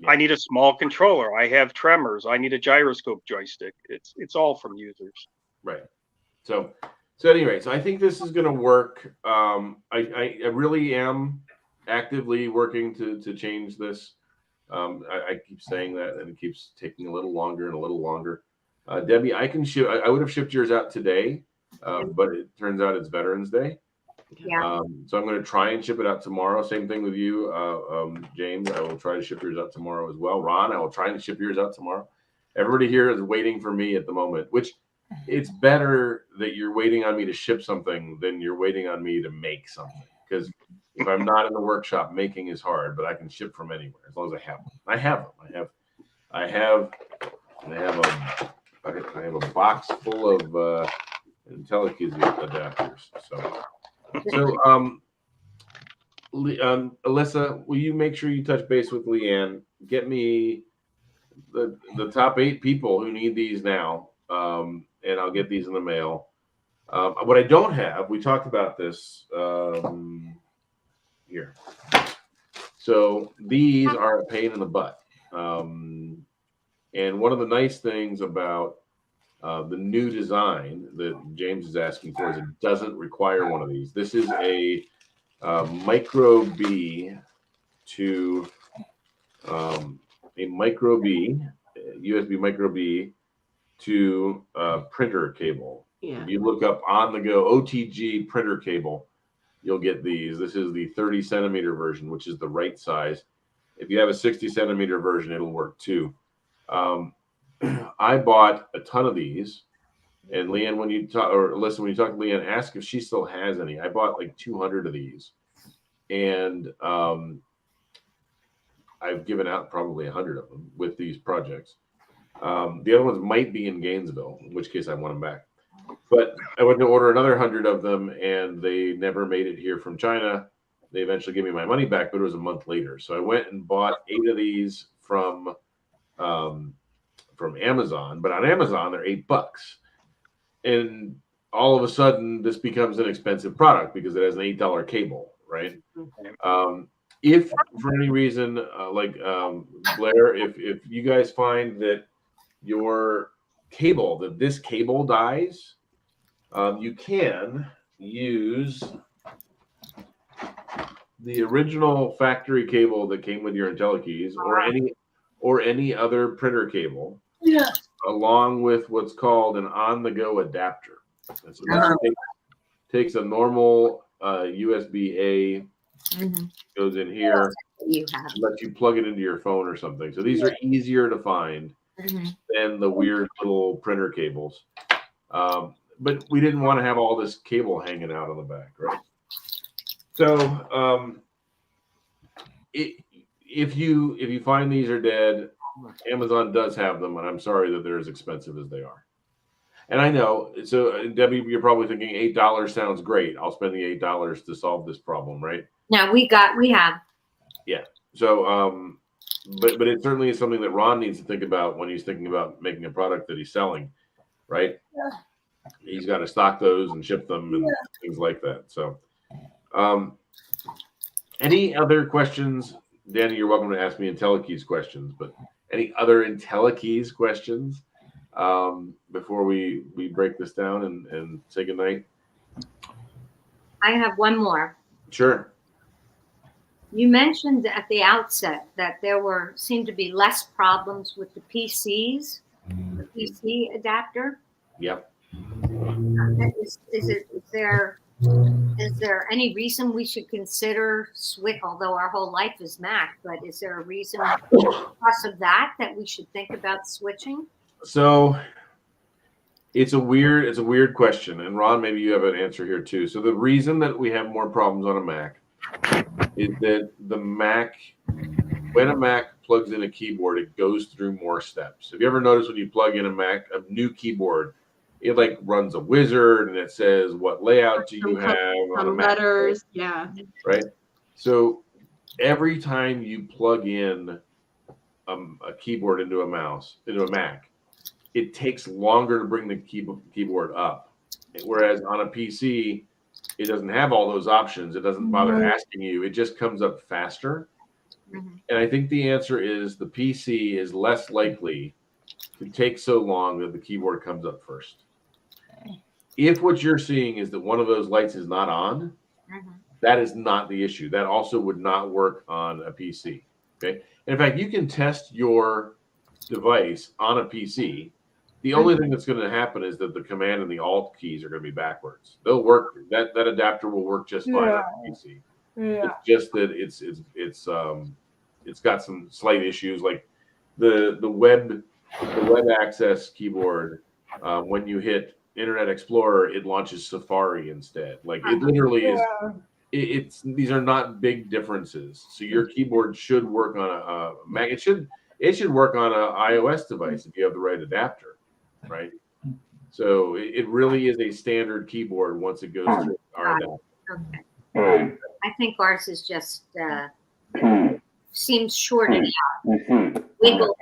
I need a small controller. I have tremors. I need a gyroscope joystick. It's all from users. Right. So anyway, so I think this is going to work. I really am actively working to change this. I keep saying that, and it keeps taking a little longer and a little longer. Debbie, I can ship. I would have shipped yours out today, but it turns out it's Veterans Day. Yeah. So I'm going to try and ship it out tomorrow. Same thing with you, James. I will try to ship yours out tomorrow as well. Ron, I will try and ship yours out tomorrow. Everybody here is waiting for me at the moment, which it's better that you're waiting on me to ship something than you're waiting on me to make something. Because if I'm not in the workshop, making is hard, but I can ship from anywhere as long as I have them. I have them. I have a box full of IntelliKeys adapters. So Alyssa, will you make sure you touch base with Leanne? Get me the top 8 people who need these now, and I'll get these in the mail. What I don't have, we talked about this here. So these are a pain in the butt. And one of the nice things about the new design that James is asking for is it doesn't require one of these. This is a micro B to USB micro B to printer cable. Yeah. If you look up on the go OTG printer cable, you'll get these. This is the 30 centimeter version, which is the right size. If you have a 60 centimeter version, it'll work too. I bought a ton of these, and Leanne, when you talk to Leanne, ask if she still has any. I bought like 200 of these, and I've given out probably 100 of them with these projects. The other ones might be in Gainesville, in which case I want them back. But I went to order another 100 of them, and they never made it here from China. They eventually gave me my money back, but it was a month later. So I went and bought 8 of these from Amazon. But on Amazon, they're $8. And all of a sudden this becomes an expensive product because it has an $8 cable, right? If for any reason, Blair, if you guys find that this cable dies, you can use the original factory cable that came with your IntelliKeys or any other printer cable, along with what's called an on-the-go adapter. And so this takes a normal USB-A, goes in here, lets you plug it into your phone or something. So these are easier to find than the weird little printer cables. But we didn't want to have all this cable hanging out on the back, right? So if you find these are dead, Amazon does have them, and I'm sorry that they're as expensive as they are. And I know, so Debbie, you're probably thinking $8 sounds great. I'll spend the $8 to solve this problem, right? Now we have. Yeah. So, but it certainly is something that Ron needs to think about when he's thinking about making a product that he's selling, right? He's got to stock those and ship them and things like that. So, any other questions? Danny, you're welcome to ask me IntelliKeys questions, but any other IntelliKeys questions before we break this down and say goodnight? I have one more. Sure. You mentioned at the outset that there seemed to be less problems with the PCs, the PC adapter. Yep. Is there any reason we should consider switch? Although our whole life is Mac, but is there a reason because of that we should think about switching? So it's a weird question, and Ron, maybe you have an answer here too. So the reason that we have more problems on a Mac is that when a Mac plugs in a keyboard, it goes through more steps. Have you ever noticed when you plug in a new keyboard, it like runs a wizard and it says what layout do you have on a Mac, letters, yeah, right? So every time you plug in a keyboard into a Mac, it takes longer to bring the keyboard up. Whereas on a PC, it doesn't have all those options. It doesn't bother asking you. It just comes up faster. And I think the answer is the PC is less likely to take so long that the keyboard comes up first. If what you're seeing is that one of those lights is not on, that is not the issue. That also would not work on a PC. Okay. And in fact, you can test your device on a PC. The only thing that's going to happen is that the command and the alt keys are going to be backwards. They'll work. That adapter will work just fine on a PC. It's just that it's got some slight issues, like the web access keyboard. When you hit Internet Explorer, it launches Safari instead. Like it literally is. These are not big differences. So your keyboard should work on a Mac. It should work on an iOS device if you have the right adapter, right? So it really is a standard keyboard once it goes through our adapter. Okay. I think ours is just seems shorted out. Wiggle.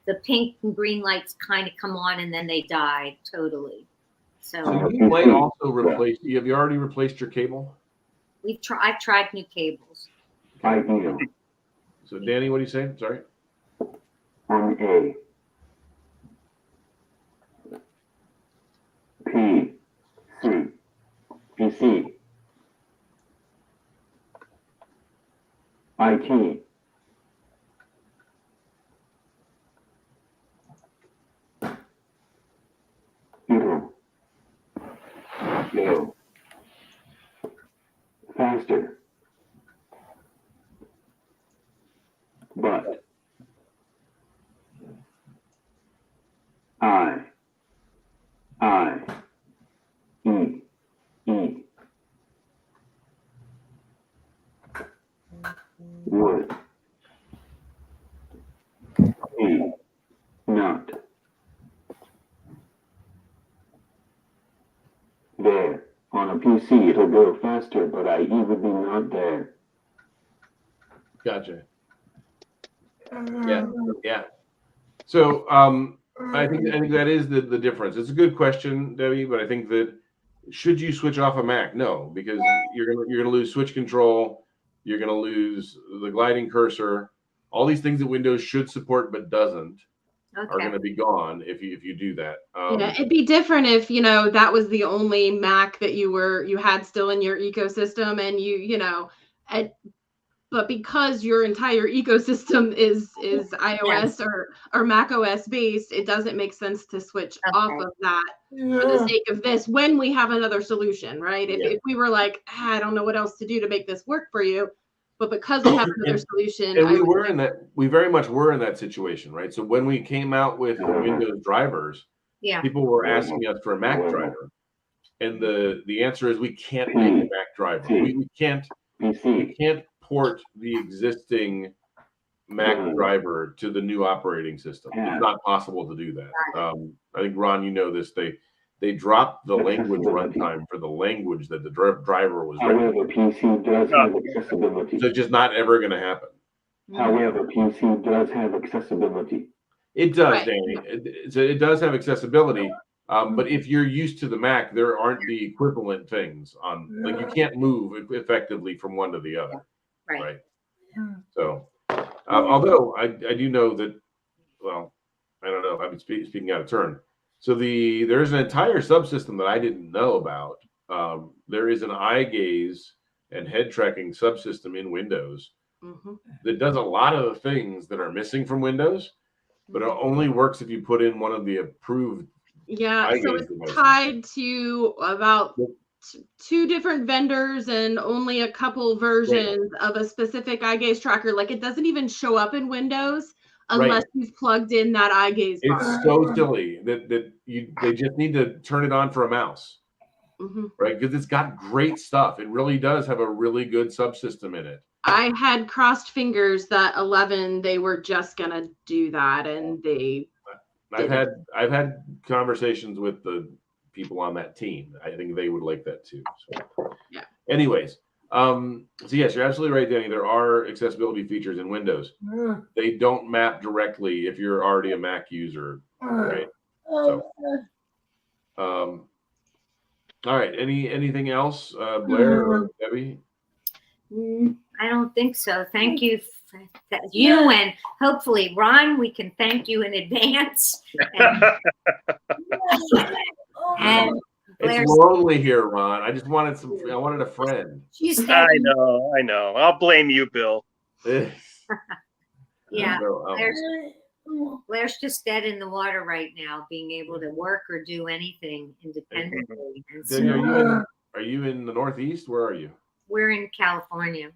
The pink and green lights kind of come on and then they die totally. So you might also replace. Have you already replaced your cable? I've tried new cables. So Danny, what are you saying? Sorry. On A. PC. IT. Go. Faster. But. E. Would. Not. There. On a PC, it'll go faster, but IE would be not there. Gotcha. Yeah. So I think that is the difference. It's a good question, Debbie, but I think that should you switch off a Mac? No, because you're gonna lose switch control, you're gonna lose the gliding cursor, all these things that Windows should support but doesn't are Okay. gonna be gone if you do that. Yeah, it'd be different if, that was the only Mac that you had still in your ecosystem and but because your entire ecosystem is iOS or Mac OS based, it doesn't make sense to switch off of that for the sake of this when we have another solution, right? If we were like, I don't know what else to do to make this work for you, but because we have another solution, and we very much were in that situation, right? So when we came out with Windows drivers, people were asking us for a Mac driver, and the answer is we can't make a Mac driver. We can't port the existing Mac driver to the new operating system. It's not possible to do that. I think, Ron, you know this. They dropped the language runtime for the language that the driver was written. However, PC does have accessibility. So it's just not ever going to happen. However, PC does have accessibility. It does, Danny. It does have accessibility. But if you're used to the Mac, there aren't the equivalent things on. Like you can't move effectively from one to the other. Right. So, although I do know that, well, I don't know. I'm speaking out of turn. So there's an entire subsystem that I didn't know about. There is an eye gaze and head tracking subsystem in Windows that does a lot of the things that are missing from Windows, but it only works if you put in one of the approved. Yeah, so it's tied to about 2 different vendors and only a couple versions of a specific eye gaze tracker. Like it doesn't even show up in Windows unless you've plugged in that eye gaze bar. It's so silly that they just need to turn it on for a mouse, right? Because it's got great stuff. It really does have a really good subsystem in it. I had crossed fingers that 11 they were just gonna do that, and they. I've had conversations with the people on that team. I think they would like that too. So. Yeah. Anyways, so yes, you're absolutely right, Danny. There are accessibility features in Windows. They don't map directly if you're already a Mac user, right? So, all right. Anything else, Blair or Debbie? I don't think so. Thank you. You and hopefully Ron, we can thank you in advance. And it's lonely here, Ron. I just wanted I wanted a friend. I know. I'll blame you, Bill. Yeah. Blair's just dead in the water right now, being able to work or do anything independently. And so, are you in the Northeast? Where are you? We're in California.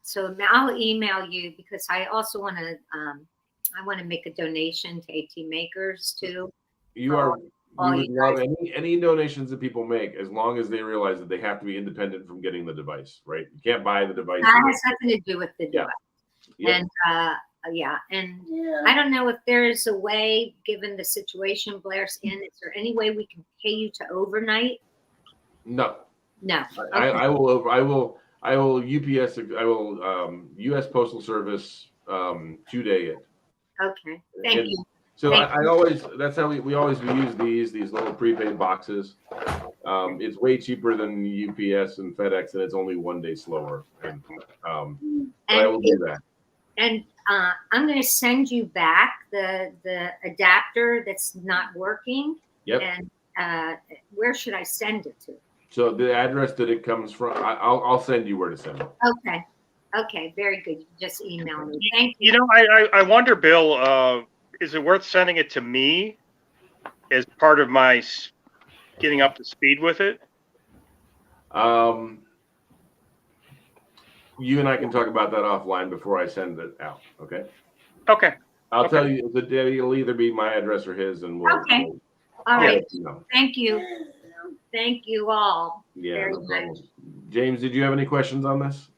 So I'll email you because I also want to. I want to make a donation to AT Makers too. You are. We would love any donations that people make, as long as they realize that they have to be independent from getting the device. Right? You can't buy the device. That has nothing to do with the device. And I don't know if there is a way, given the situation Blair's in. Is there any way we can pay you to overnight? No. Okay. I will UPS. I will U.S. Postal Service 2-day it. Okay. Thank you. So I always, that's how we always use these little prepaid boxes. It's way cheaper than UPS and FedEx, and it's only 1 day slower. And I will do that. And I'm going to send you back the adapter that's not working. Yep. And where should I send it to? So the address that it comes from, I'll send you where to send it. Okay. Very good. Just email me. Thank you. You know, I wonder, Bill, is it worth sending it to me as part of my getting up to speed with it? You and I can talk about that offline before I send it out. Okay. Okay. I'll tell you that it'll either be my address or his, and we'll. Okay. All right. Thank you. Thank you all. Yeah. Very No problem. much. James, did you have any questions on this?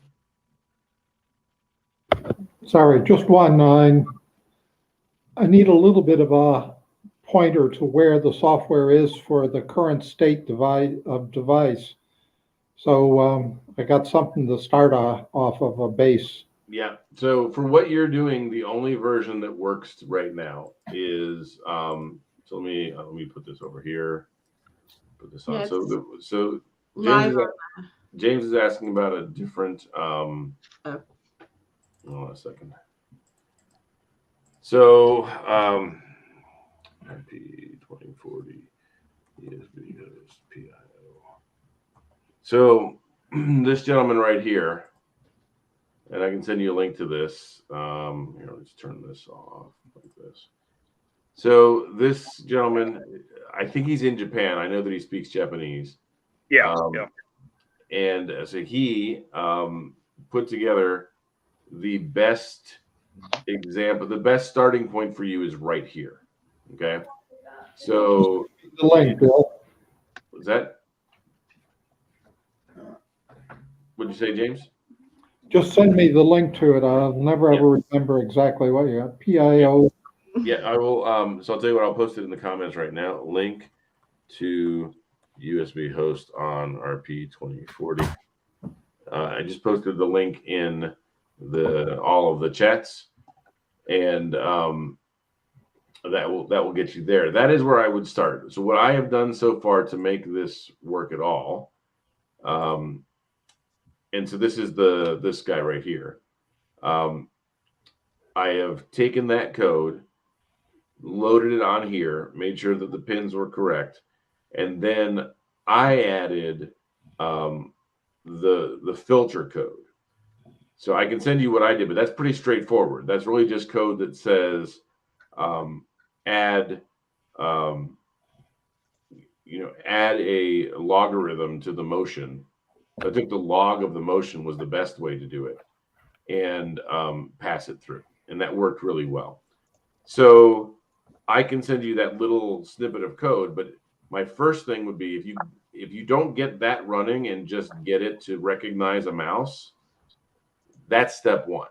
Sorry, just one. I need a little bit of a pointer to where the software is for the current state device. So I got something to start off of a base. Yeah. So for what you're doing, the only version that works right now is so let me put this over here. Put this on. Yeah, So live. James is asking about a different Oh. Hold on a second. So IP 2040 ESB host PIO. So this gentleman right here, and I can send you a link to this. Here, let's turn this off like this. So this gentleman, I think he's in Japan. I know that he speaks Japanese. Yeah. And so he put together the best example. The best starting point for you is right here. Okay. So The link, Bill. was that? What'd you say, James? Just send me the link to it. I'll never ever remember exactly what you got. PIO. Yeah, I will. So I'll tell you what. I'll post it in the comments right now. Link to USB host on RP 2040. I just posted the link in all of the chats, and that will get you there. That is where I would start. So what I have done so far to make this work at all, and so this is this guy right here. I have taken that code, loaded it on here, made sure that the pins were correct, and then I added the filter code. So I can send you what I did, but that's pretty straightforward. That's really just code that says add add a logarithm to the motion. So I took the log of the motion was the best way to do it, and pass it through, and that worked really well. So I can send you that little snippet of code, but my first thing would be if you don't get that running and just get it to recognize a mouse, that's step one,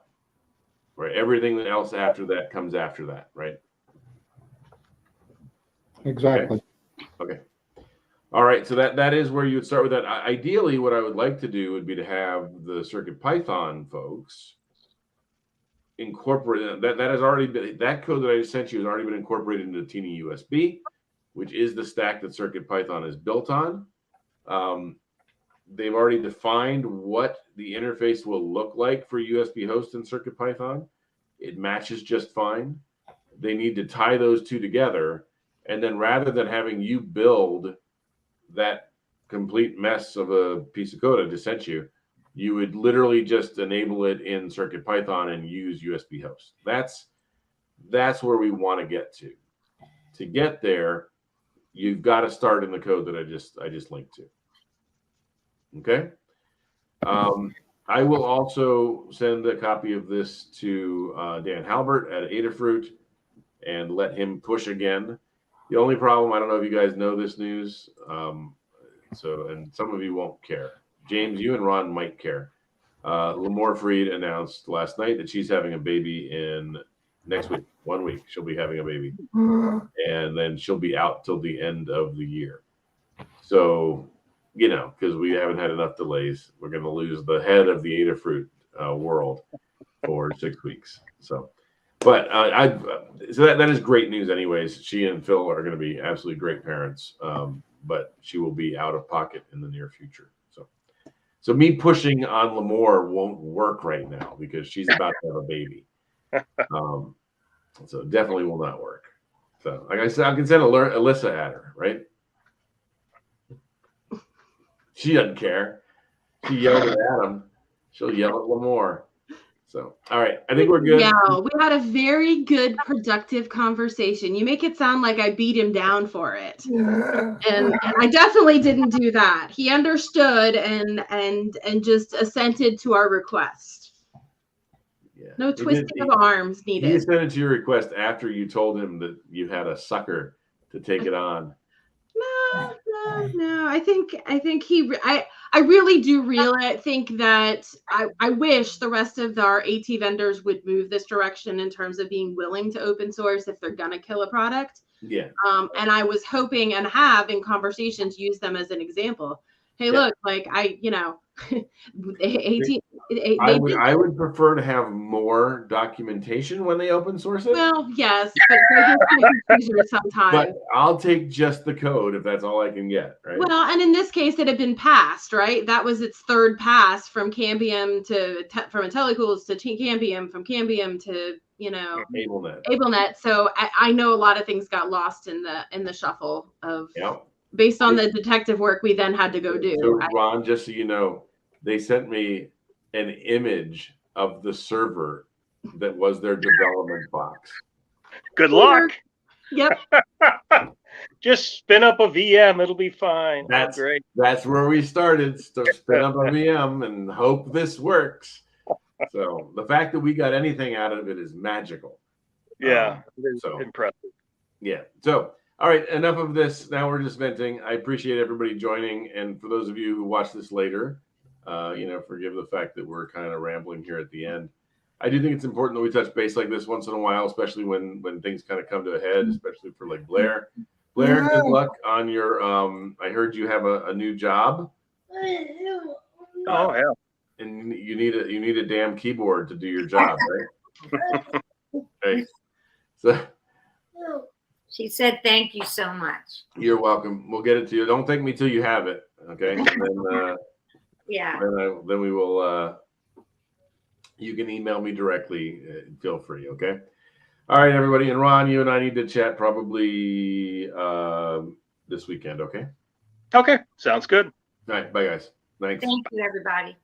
right? Everything else after that comes after that, right? Exactly. Okay. All right. So that is where you would start with that. Ideally, what I would like to do would be to have the CircuitPython folks incorporate that has already been, that code that I just sent you has already been incorporated into Tiny USB, which is the stack that CircuitPython is built on. They've already defined what the interface will look like for USB host and CircuitPython. It matches just fine. They need to tie those two together, and then rather than having you build that complete mess of a piece of code I just sent you, you would literally just enable it in CircuitPython and use USB host. That's where we want to get to. To get there, you've got to start in the code that I just linked to. Okay. I will also send a copy of this to Dan Halbert at Adafruit and let him push again. The only problem, I don't know if you guys know this news, and some of you won't care. James, you and Ron might care. Lamore Freed announced last night that she's having a baby in next week. 1 week, she'll be having a baby. And then she'll be out till the end of the year. So, because we haven't had enough delays, we're going to lose the head of the Adafruit world for 6 weeks. So, but that is great news anyways. She and Phil are going to be absolutely great parents, but she will be out of pocket in the near future. So me pushing on Lamore won't work right now because she's about to have a baby. So definitely will not work. So like I said, I can send Alyssa at her, right? She doesn't care. She yelled at Adam. She'll yell at Lamore. So, all right. I think we're good. Yeah, we had a very good, productive conversation. You make it sound like I beat him down for it. And I definitely didn't do that. He understood and just assented to our request. Yeah. No twisting of arms needed. He assented to your request after you told him that you had a sucker to take it on. No. I really do think that I wish the rest of our AT vendors would move this direction in terms of being willing to open source if they're gonna kill a product. Yeah. And I was hoping and have in conversations used them as an example. hey, look, like 18. I would prefer to have more documentation when they open source it. Well, yes, but they're just confusers sometimes. But I'll take just the code if that's all I can get, right? Well, and in this case, it had been passed, right? That was its third pass from Cambium from IntelliKeys to Cambium, from Cambium to AbleNet. So I know a lot of things got lost in the shuffle of based on the detective work we then had to go do. So Ron, just so you know, they sent me an image of the server that was their development box. Good luck. Yep. Just spin up a VM. It'll be fine. That's great. That's where we started. So spin up a VM and hope this works. So the fact that we got anything out of it is magical. Yeah, it is impressive. Yeah. So, all right, enough of this. Now we're just venting. I appreciate everybody joining. And for those of you who watch this later, forgive the fact that we're kind of rambling here at the end. I do think it's important that we touch base like this once in a while, especially when things kind of come to a head, especially for like Blair. Blair, good luck on your, I heard you have a new job. Oh, yeah. And you need a damn keyboard to do your job, right? Okay. So she said, "Thank you so much." You're welcome. We'll get it to you. Don't thank me till you have it, okay? And then, then we will. You can email me directly. Feel free, okay? All right, everybody. And Ron, you and I need to chat probably this weekend, okay? Okay, sounds good. All right, bye, guys. Thanks. Thank you, everybody.